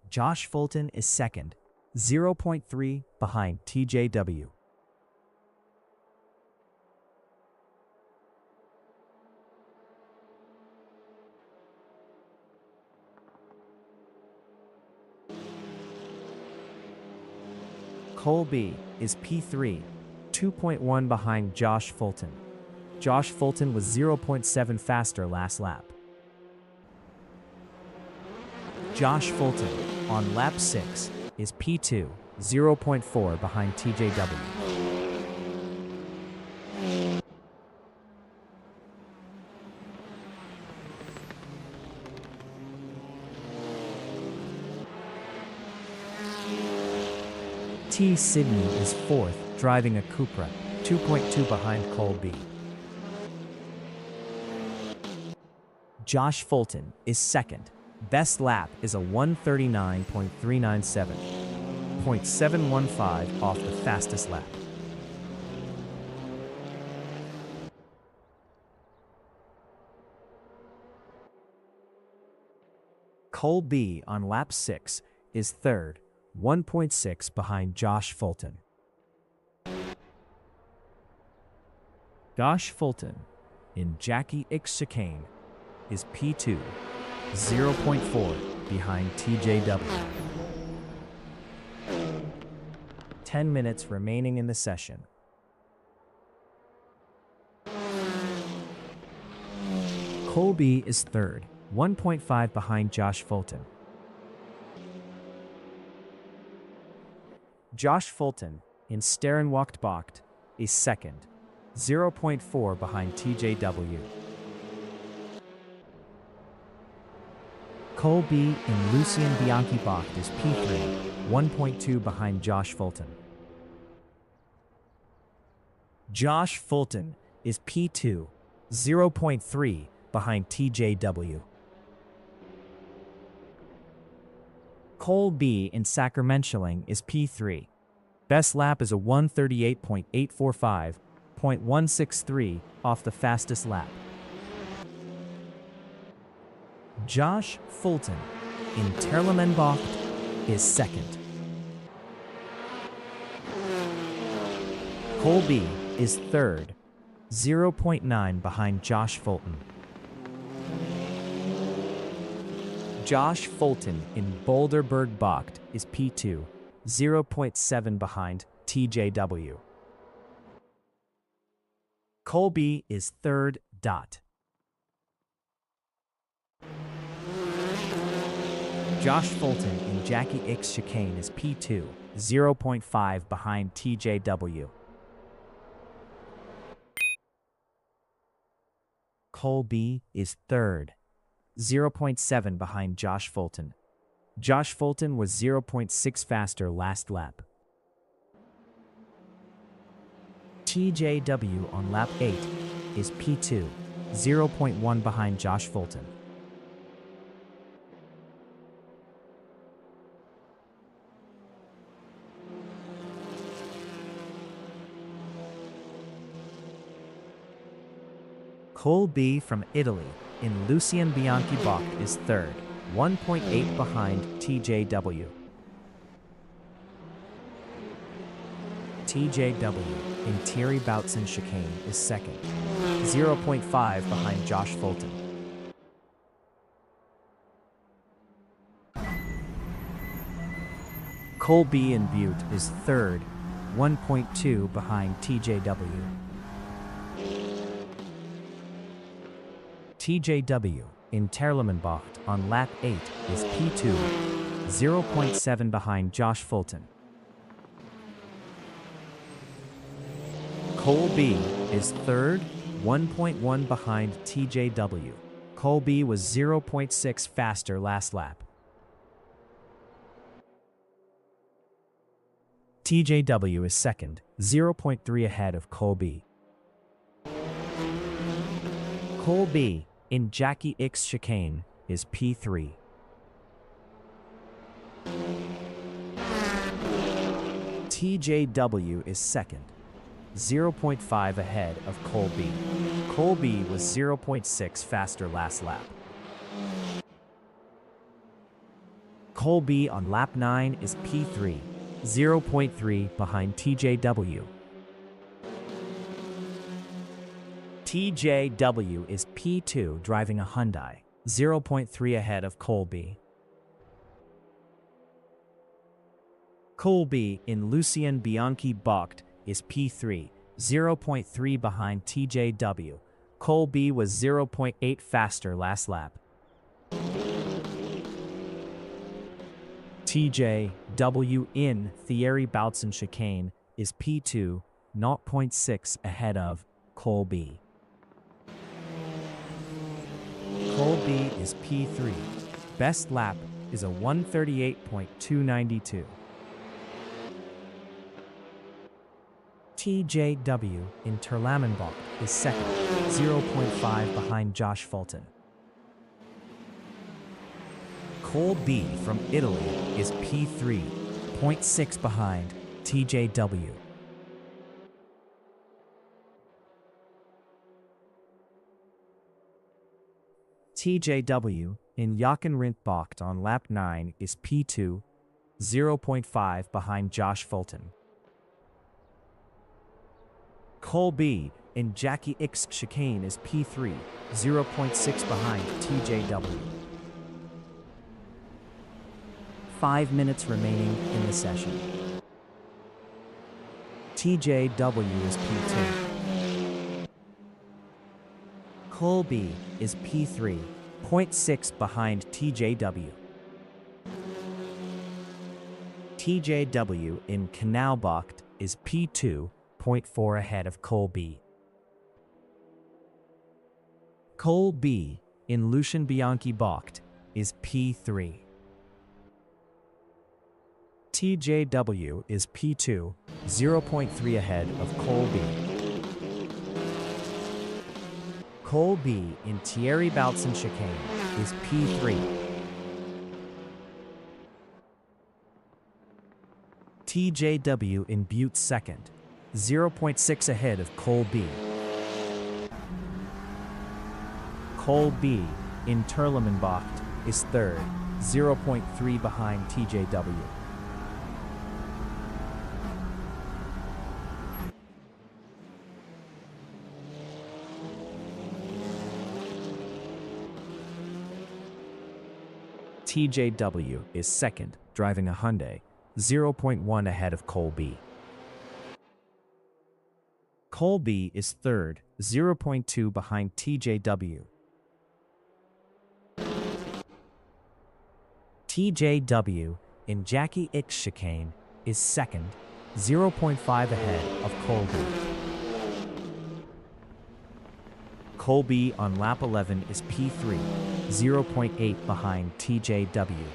Josh Fulton is second, 0.3 behind TJW. Cole B is P3, 2.1 behind Josh Fulton. Josh Fulton was 0.7 faster last lap. Josh Fulton on lap 6 is P2, 0.4 behind TJW. T. Sydney is fourth, driving a Cupra, 2.2 behind Cole B. Josh Fulton is second. Best lap is a 1:39.397, 0.715 off the fastest lap. Cole B on lap 6 is third, 1.6 behind Josh Fulton. Josh Fulton in Jackie X chicane is P2, 0.4 behind TJW. 10 minutes remaining in the session. Cole B is third, 1.5 behind Josh Fulton. Josh Fulton in Sterrenwacht-Bocht is second, 0.4 behind TJW. Cole B in Lucien Bianchi Bocht is P3, 1.2 behind Josh Fulton. Josh Fulton is P2, 0.3 behind TJW. Cole B in Sacramentuling is P3. Best lap is a 1:38.845, 0.163 off the fastest lap. Josh Fulton in Terlamenbocht is second. Cole B is third, 0.9 behind Josh Fulton. Josh Fulton in Boulderberg-Bocht is P2, 0.7 behind TJW. Cole B is third. Josh Fulton in Jackie X chicane is P2, 0.5 behind TJW. Cole B is third, 0.7 behind Josh Fulton. Josh Fulton was 0.6 faster last lap. TJW on lap 8 is P2, 0.1 behind Josh Fulton. Cole B from Italy in Lucien Bianchi Bach is third, 1.8 behind TJW. TJW in Thierry Boutsen chicane is second, 0.5 behind Josh Fulton. Cole B in Butte is third, 1.2 behind TJW. TJW in Terlemenbacht on lap 8 is P2, 0.7 behind Josh Fulton. Cole B is third, 1.1 behind TJW. Cole B was 0.6 faster last lap. TJW is second, 0.3 ahead of Cole B. Cole B in Jackie X chicane is P3. TJW is second, 0.5 ahead of Cole B. Cole B was 0.6 faster last lap. Cole B on lap 9 is P3, 0.3 behind TJW. TJW is P2 driving a Hyundai, 0.3 ahead of Cole B. Cole B in Lucien Bianchi Bach is P3, 0.3 behind TJW. Cole B was 0.8 faster last lap. TJW in Thierry Boutsen chicane is P2, 0.6 ahead of Cole B. Cole B is P3. Best lap is a 1:38.292. TJW in Terlemenbach is second, 0.5 behind Josh Fulton. Cole B from Italy is P3, 0.6 behind TJW. TJW in Jochenrindbach on lap 9 is P2, 0.5 behind Josh Fulton. Cole B in Jackie X chicane is P3, 0.6 behind TJW. 5 minutes remaining in the session. TJW is P2. Cole B is P3, 0.6 behind TJW. TJW in Kanalbach is P2, 0.4 ahead of Cole B. Cole B in Lucien Bianchi Bach is P3. TJW is P2, 0.3 ahead of Cole B. Cole B in Thierry Boutsen chicane is P3. TJW in Butte second, 0.6 ahead of Cole B. Cole B in Terlemenbach is third, 0.3 behind TJW. TJW is second, driving a Hyundai, 0.1 ahead of Cole B. Colby is third, 0.2 behind TJW. TJW in Jackie X chicane is second, 0.5 ahead of Colby. Colby on lap 11 is P3, 0.8 behind TJW.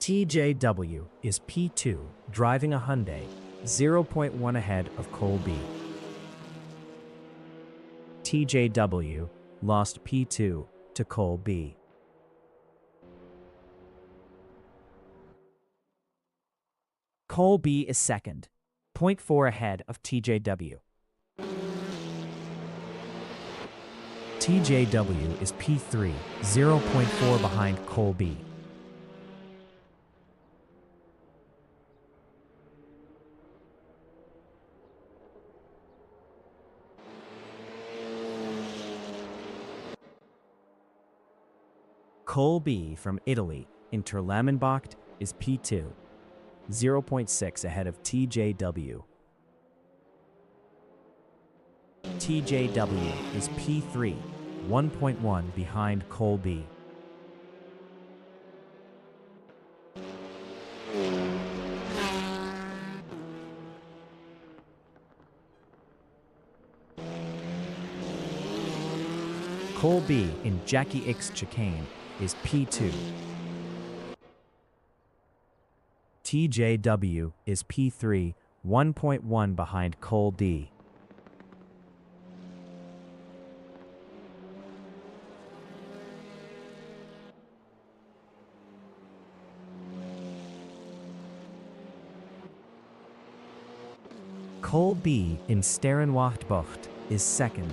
TJW is P2, driving a Hyundai, 0.1 ahead of Colby. TJW lost P2 to Colby. Colby is second, 0.4 ahead of TJW. TJW is P3, 0.4 behind Colby. Colby from Italy in Terlamenbocht is P2, 0.6 ahead of TJW. TJW is P3, 1.1 behind Colby. Colby in Jackie X chicane is P2. TJW is P3, 1.1 behind Colby. Colby in Sterrenwachtbocht is second,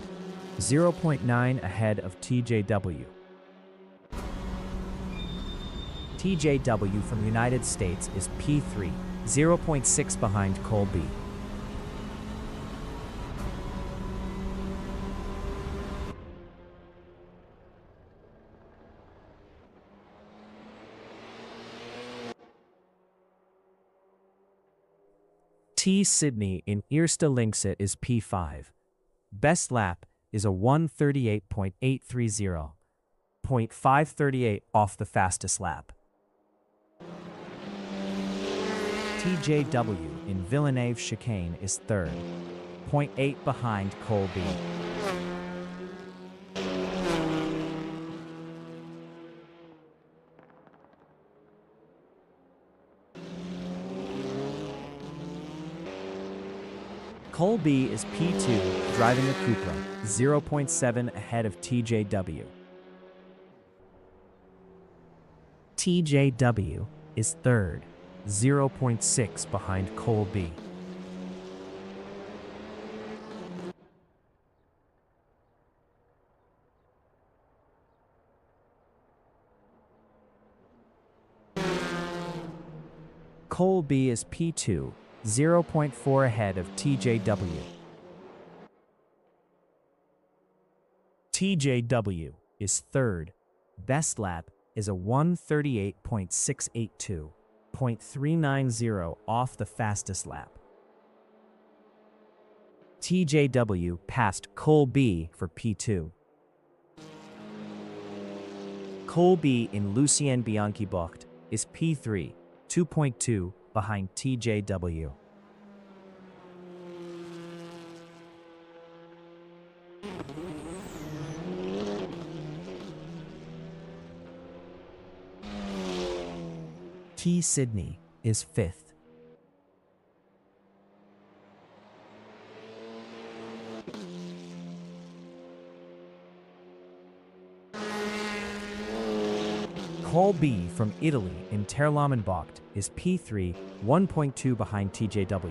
0.9 ahead of TJW. TJW from United States is P3, 0.6 behind Colby. T Sydney in Eerste Linkse is P5. Best lap is a 1:38.830, 0.538 off the fastest lap. TJW in Villeneuve chicane is third, 0.8 behind Colby. Colby is P2, driving a Cupra, 0.7 ahead of TJW. TJW is third, 0.6 behind Colby. Colby is P2, 0.4 ahead of TJW. TJW is third. Best lap is a 1:38.682, 0.390 off the fastest lap. TJW passed Colby for P2. Colby in Lucien Bianchi Bocht is P3, 2.2 behind TJW. T Sydney is fifth. Colby from Italy in Terlamenbocht is P3, 1.2 behind TJW.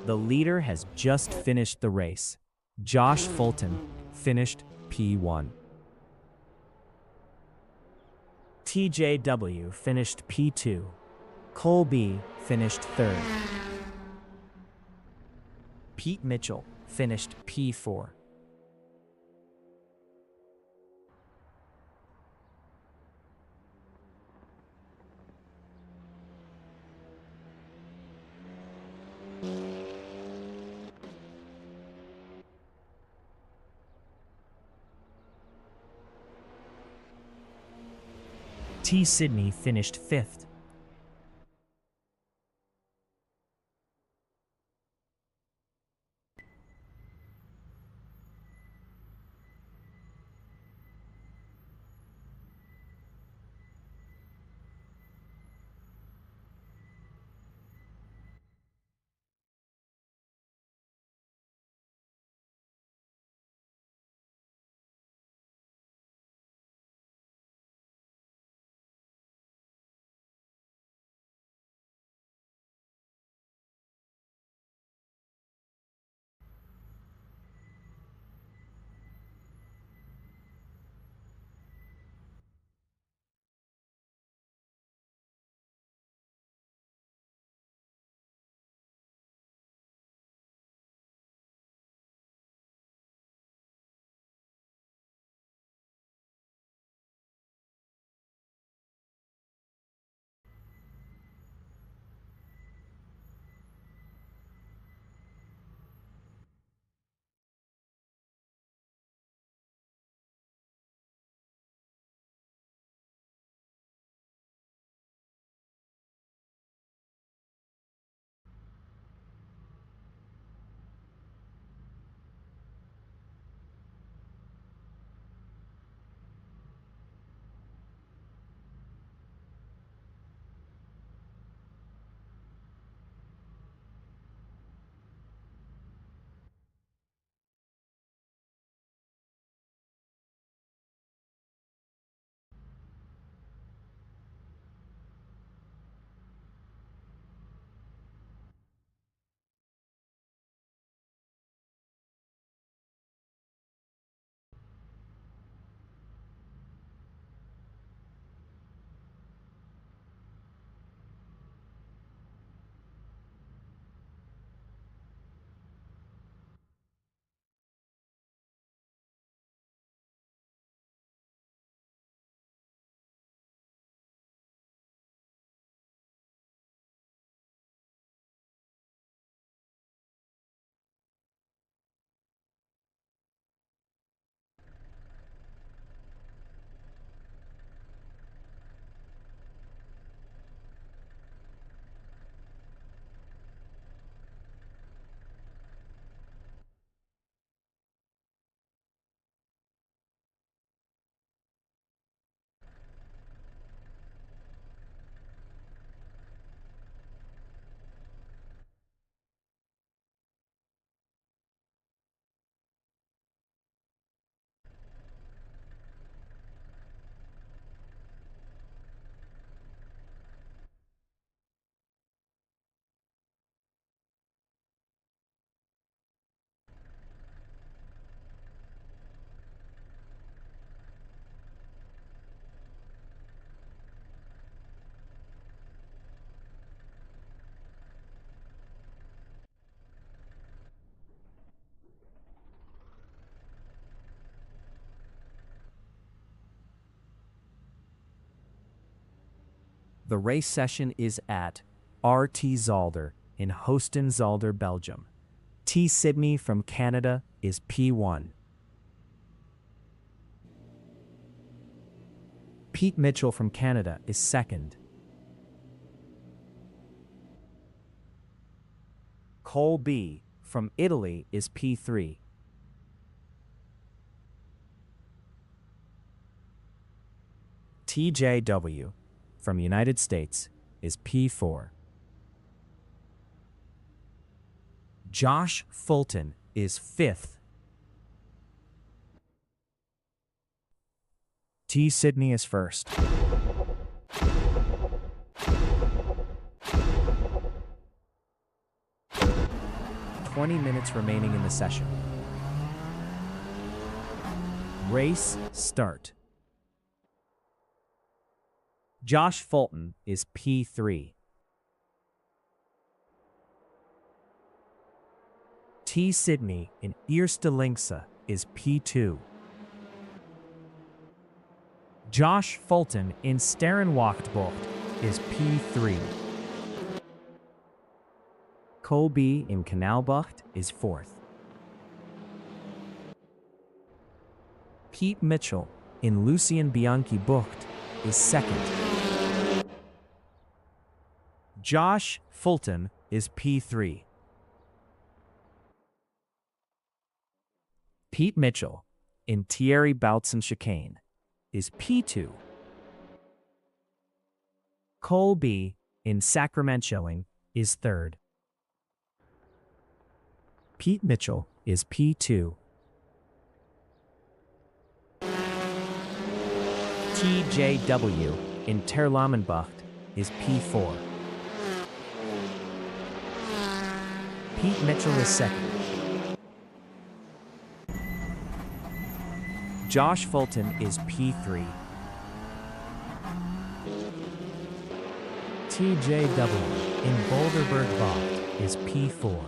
The leader has just finished the race. Josh Fulton finished P1. TJW finished P2. Cole B finished 3rd. Pete Mitchell finished P4. T. Sydney finished 5th. The race session is at RT Zolder in Houston, Zolder, Belgium. T. Sydney from Canada is P1. Pete Mitchell from Canada is 2nd. Cole B. from Italy is P3. TJW from United States is P4. Josh Fulton is 5th. T. Sydney is 1st. 20 minutes remaining in the session. Race start. Josh Fulton is P3. T. Sydney in Eerste Linkse is P2. Josh Fulton in Sterrenwachtbocht is P3. Colby in Kanaalbocht is 4th. Pete Mitchell in Lucien Bianchi Bucht is 2nd. Josh Fulton is P3. Pete Mitchell in Thierry Boutsen Chicane is P2. Colby in Sacramentoing is 3rd. Pete Mitchell is P2. TJW in Terlammenbucht is P4. Pete Mitchell is 2nd. Josh Fulton is P3. TJW in Boulderberg-Bocht is P4.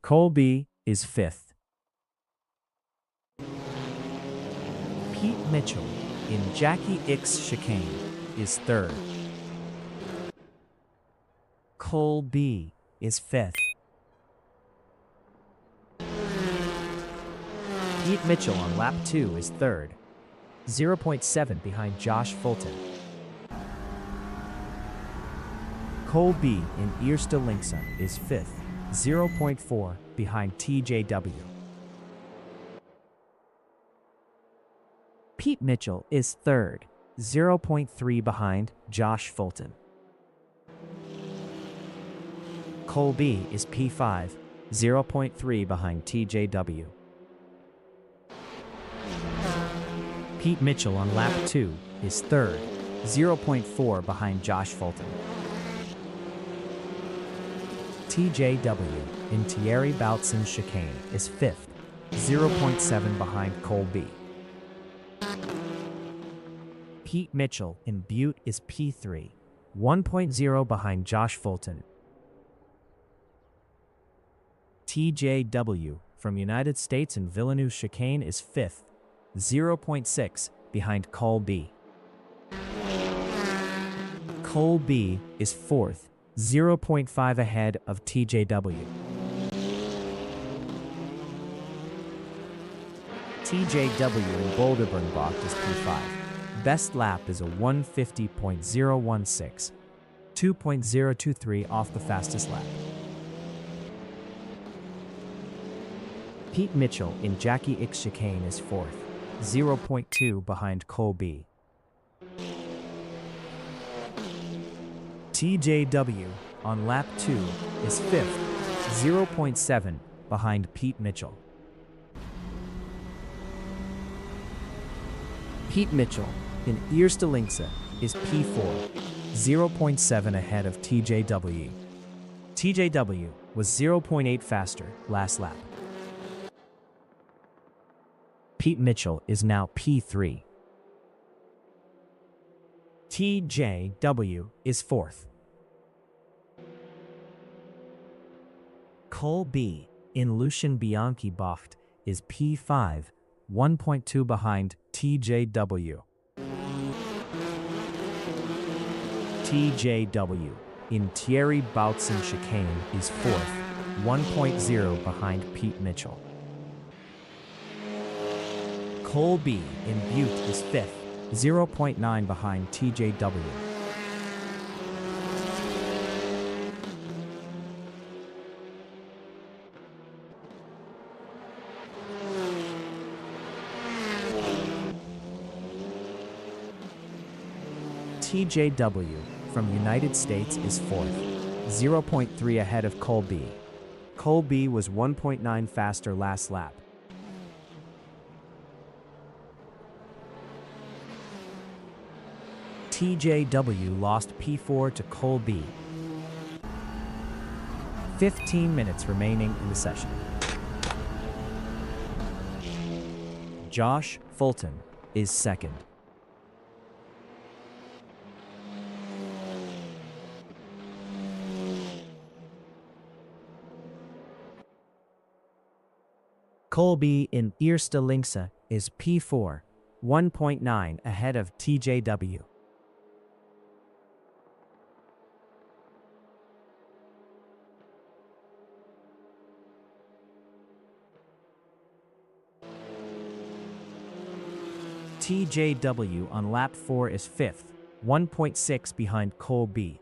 Colby is 5th. Pete Mitchell in Jackie X Chicane is 3rd. Colby is 5th. Pete Mitchell on lap 2 is 3rd, 0.7 behind Josh Fulton. Colby in Eerste Linkse is 5th, 0.4 behind TJW. Pete Mitchell is 3rd, 0.3 behind Josh Fulton. Colby is P5, 0.3 behind TJW. Pete Mitchell on lap 2 is 3rd, 0.4 behind Josh Fulton. TJW in Thierry Boutsen Chicane is 5th, 0.7 behind Colby. Pete Mitchell in Butte is P3, 1.0 behind Josh Fulton. TJW from United States in Villeneuve Chicane is 5th, 0.6 behind Colby. Colby is 4th, 0.5 ahead of TJW. TJW in Boulderberg-Bocht is P5. Best lap is a 150.016, 2.023 off the fastest lap. Pete Mitchell in Jackie X Chicane is 4th, 0.2 behind Colby. TJW on lap 2 is 5th, 0.7 behind Pete Mitchell. Pete Mitchell in Eerste Linkse is P4, 0.7 ahead of TJW. TJW was 0.8 faster last lap. Pete Mitchell is now P3. TJW is 4th. Colby in Lucien Bianchi Bocht is P5, 1.2 behind TJW. TJW in Thierry Boutsen Chicane is 4th, 1.0 behind Pete Mitchell. Colby in Butte is 5th, 0.9 behind TJW. TJW from United States is 4th, 0.3 ahead of Colby. Colby was 1.9 faster last lap. TJW lost P4 to Colby. 15 minutes remaining in the session. Josh Fulton is second. Colby in Eerste Linkse is P4, 1.9 ahead of TJW. TJW on lap 4 is 5th, 1.6 behind Colby.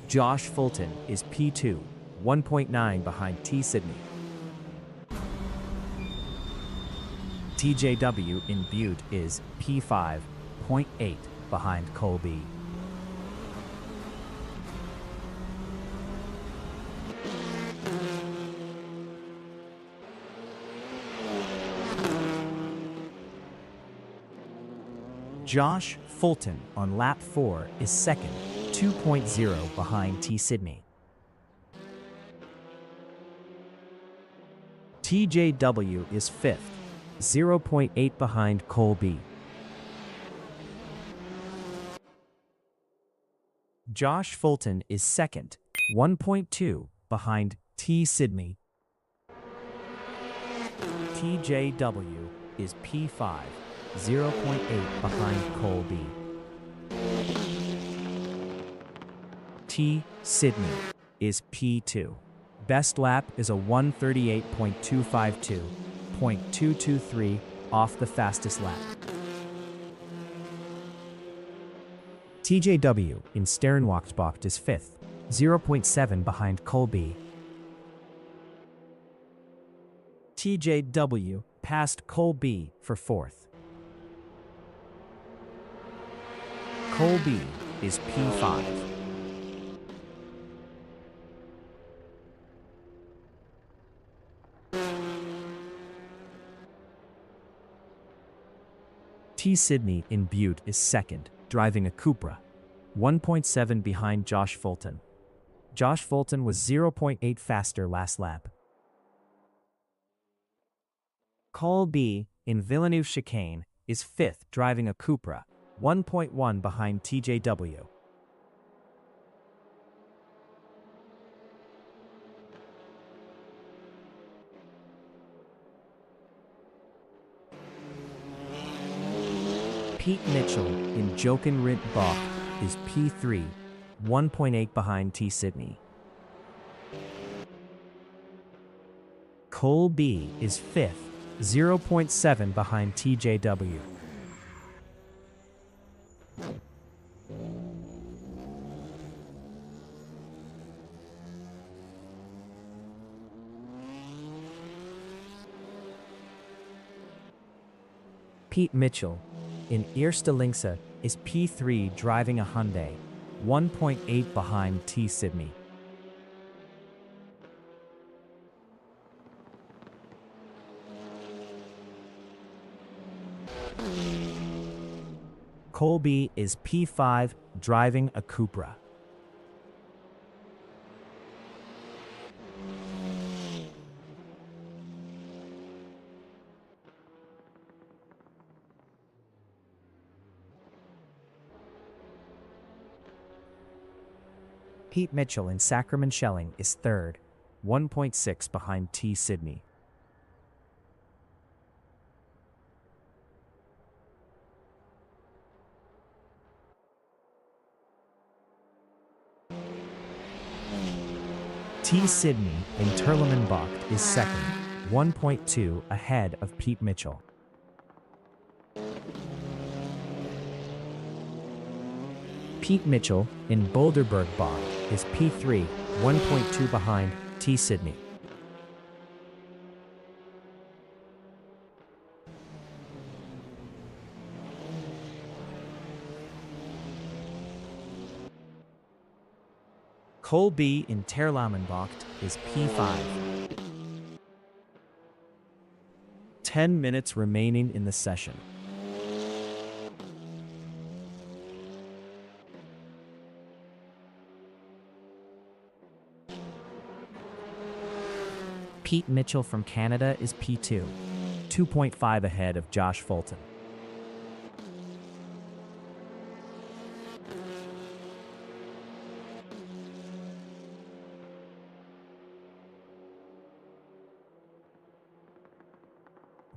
Josh Fulton is P2, 1.9 behind T. Sydney. TJW in Butte is P5, 0.8 behind Colby. Josh Fulton on lap 4 is second, 2.0 behind T. Sydney. TJW is 5th, 0.8 behind Colby. Josh Fulton is second, 1.2 behind T. Sydney. TJW is P5, 0.8 behind Colby. T. Sydney is P2. Best lap is a 1:38.252, 0.223 off the fastest lap. TJW in Sterrenwachtbocht is 5th, 0.7 behind Colby. TJW passed Colby for 4th. Colby is P5. T. Sydney in Butte is second, driving a Cupra, 1.7 behind Josh Fulton. Josh Fulton was 0.8 faster last lap. Colby in Villeneuve Chicane is 5th, driving a Cupra, 1.1 behind TJW. Pete Mitchell in Jokenrit-Bach is P3, 1.8 behind T. Sydney. Colby is 5th, 0.7 behind TJW. Pete Mitchell in Eerste Linkse is P3 driving a Hyundai, 1.8 behind T. Sydney. Colby is P5 driving a Cupra. Pete Mitchell in Sacrament-Schelling is 3rd, 1.6 behind T. Sydney. T. Sydney in Terlemenbocht is 2nd, 1.2 ahead of Pete Mitchell. Pete Mitchell in Boulderberg-Bach is P3, 1.2 behind T. Sydney. Colby in Terlemenbocht is P5. 10 minutes remaining in the session. Pete Mitchell from Canada is P2, 2.5 ahead of Josh Fulton.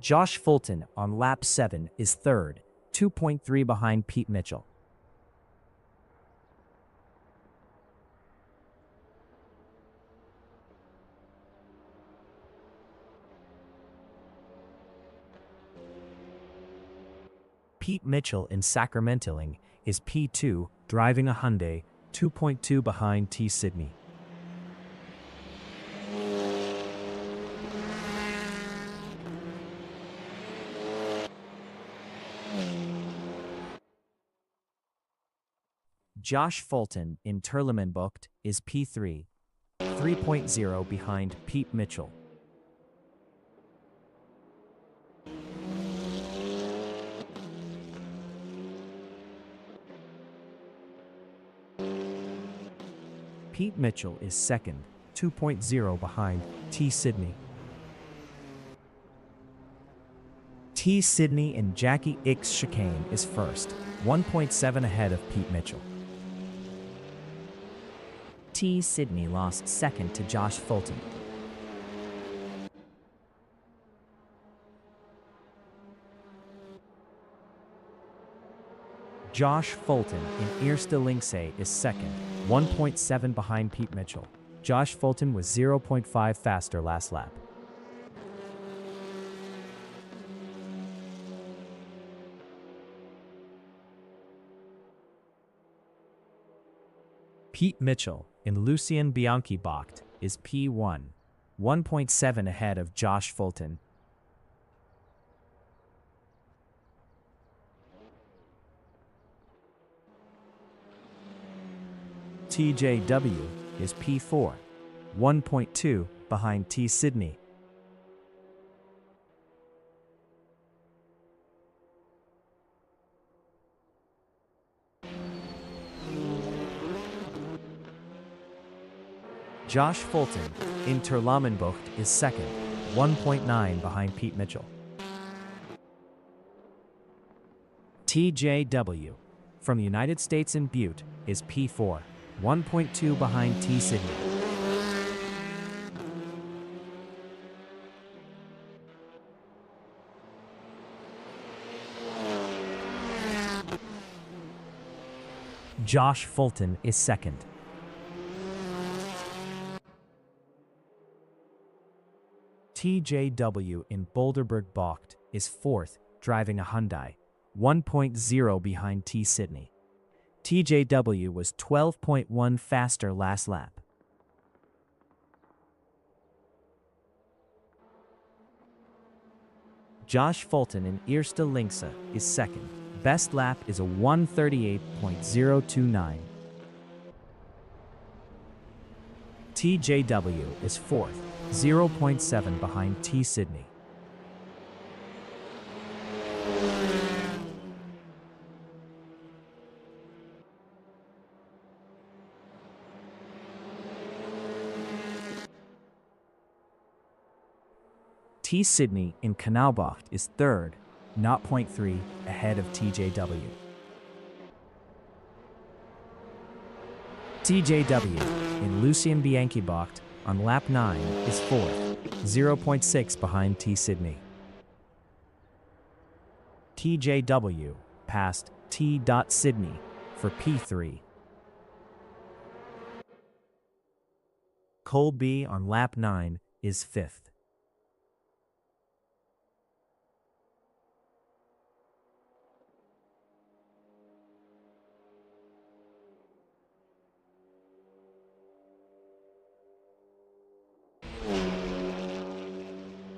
Josh Fulton on lap 7 is third, 2.3 behind Pete Mitchell. Pete Mitchell in Sacramentoing is P2, driving a Hyundai, 2.2 behind T. Sydney. Josh Fulton in Terlemenbocht is P3, 3.0 behind Pete Mitchell. Pete Mitchell is second, 2.0 behind T. Sydney. T. Sydney in Jackie X chicane is first, 1.7 ahead of Pete Mitchell. T. Sydney lost second to Josh Fulton. Josh Fulton in Eerste Linkse is second, 1.7 behind Pete Mitchell. Josh Fulton was 0.5 faster last lap. Pete Mitchell in Lucien Bianchi Bocht is P1, 1.7 ahead of Josh Fulton. TJW is P4, 1.2 behind T. Sydney. Josh Fulton in Terlemenbocht is second, 1.9 behind Pete Mitchell. TJW from the United States in Butte is P4, 1.2 behind T. Sydney. Josh Fulton is second. TJW in Boulderberg Bocht is fourth, driving a Hyundai, 1.0 behind T. Sydney. TJW was 12.1 faster last lap. Josh Fulton in Eerste Linkse is second. Best lap is a 1:38.029. TJW is fourth, 0.7 behind T. Sydney. T. Sydney in Kanalbocht is third, 0.3 ahead of TJW. TJW in Lucien Bianchi Bocht on lap 9 is fourth, 0.6 behind T. Sydney. TJW passed T. Sydney for P3. Colby on lap 9 is fifth.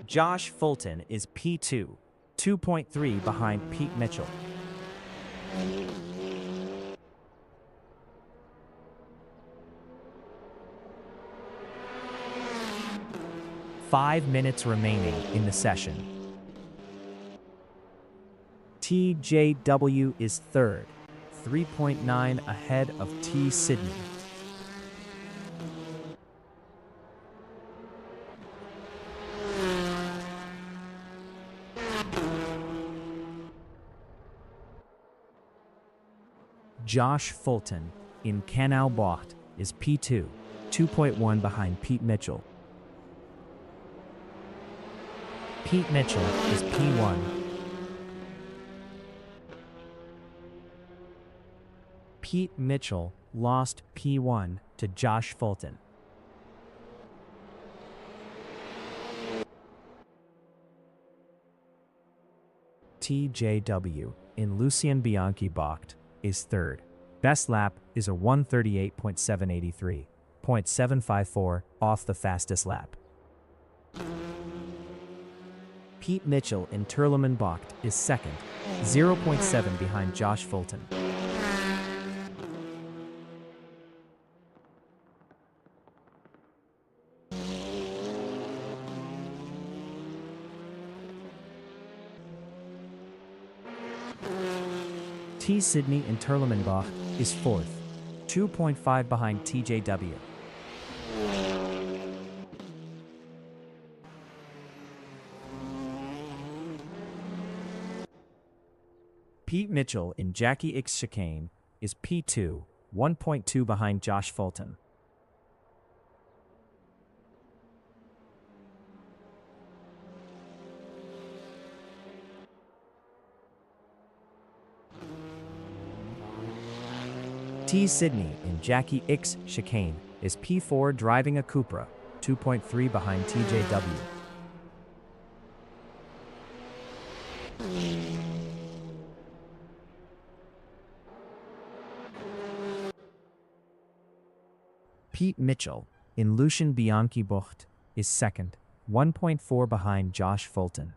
Josh Fulton is P2, 2.3 behind Pete Mitchell. "5 minutes remaining in the session. TJW is third, 3.9 ahead of T Sydney. Josh Fulton in Canal Bocht is P2, 2.1 behind Pete Mitchell. Pete Mitchell is P1. Pete Mitchell lost P1 to Josh Fulton. TJW in Lucien Bianchi Bocht is third. Best lap is a 1:38.783, 0.754 off the fastest lap. Pete Mitchell in Terleman Bocht is second, 0.7 behind Josh Fulton. T Sydney in Terleman Bocht is fourth, 2.5 behind TJW. Pete Mitchell in Jackie X Chicane is P2, 1.2 behind Josh Fulton. T Sydney in Jackie X Chicane is P4 driving a Cupra, 2.3 behind TJW. Pete Mitchell in Lucien Bianchi Bocht is second, 1.4 behind Josh Fulton.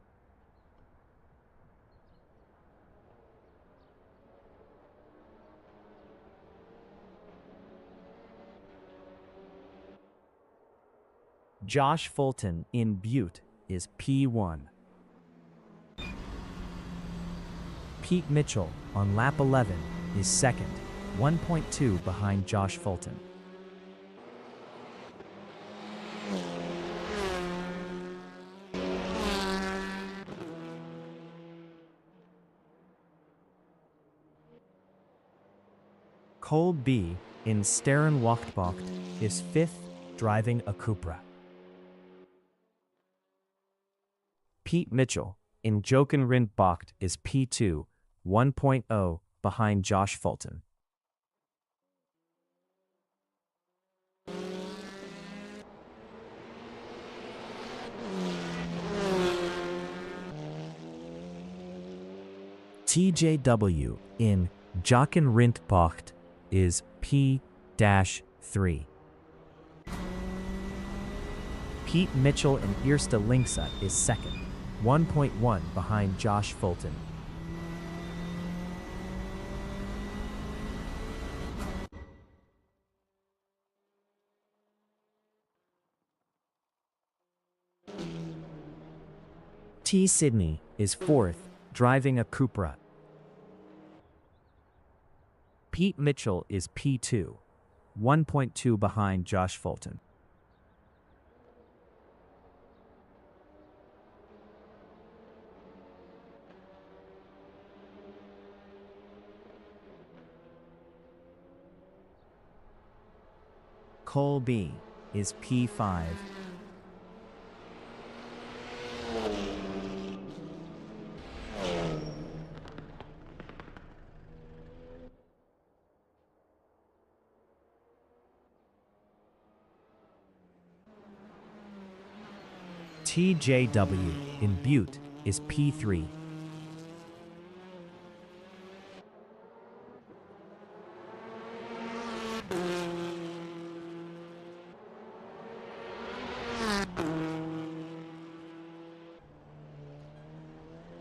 Josh Fulton in Butte is P1. Pete Mitchell on lap 11 is second, 1.2 behind Josh Fulton. Cole B in Sterren Wachtbocht is fifth, driving a Cupra. Pete Mitchell in Jochen Rindt Bocht is P2, 1.0 behind Josh Fulton. TJW in Jochen Rindt Bocht is P-3. Pete Mitchell in Eerste Linksa is second, 1.1 behind Josh Fulton. T Sydney is fourth, driving a Cupra. Pete Mitchell is P2, 1.2 behind Josh Fulton. Cole B is P5. TJW in Butte is P3.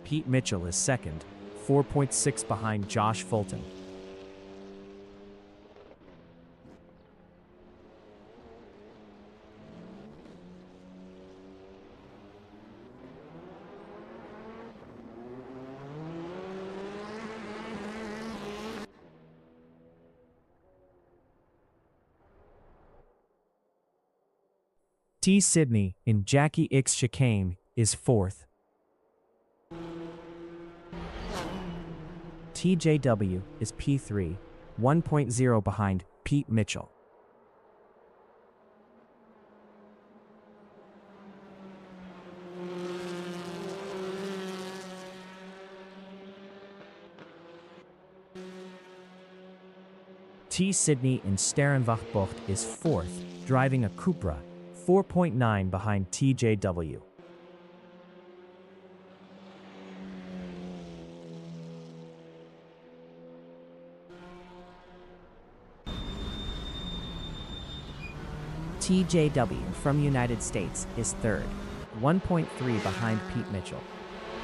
Pete Mitchell is second, 4.6 behind Josh Fulton. T. Sydney in Jackie X chicane is 4th. TJW is P3, 1.0 behind Pete Mitchell. T. Sydney in Sterrenwachtbocht is 4th, driving a Cupra, 4.9 behind TJW. TJW from United States is 3rd, 1.3 behind Pete Mitchell.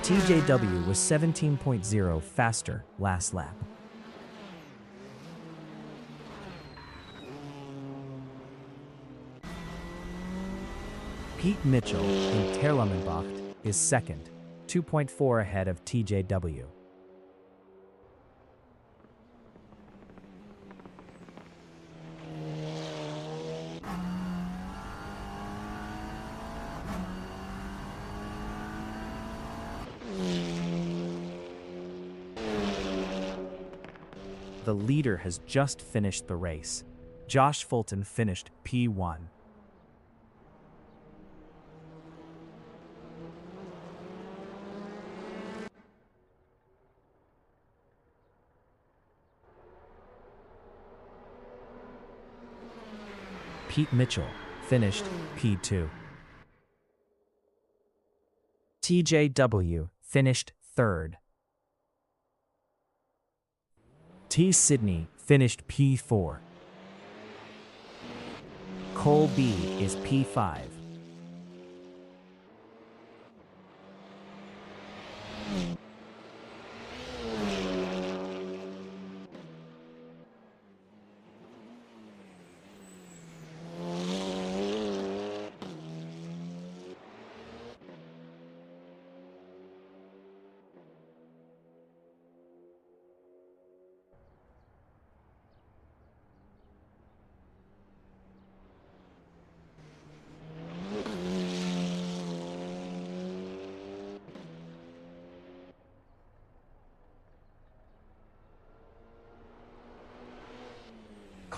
TJW was 17.0 faster last lap. Pete Mitchell in Terlammenbacht is 2nd, 2.4 ahead of TJW. The leader has just finished the race. Josh Fulton finished P1. Pete Mitchell finished P2. TJW finished 3rd. T. Sydney finished P4. Cole B is P5.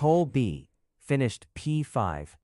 Cole B finished P5.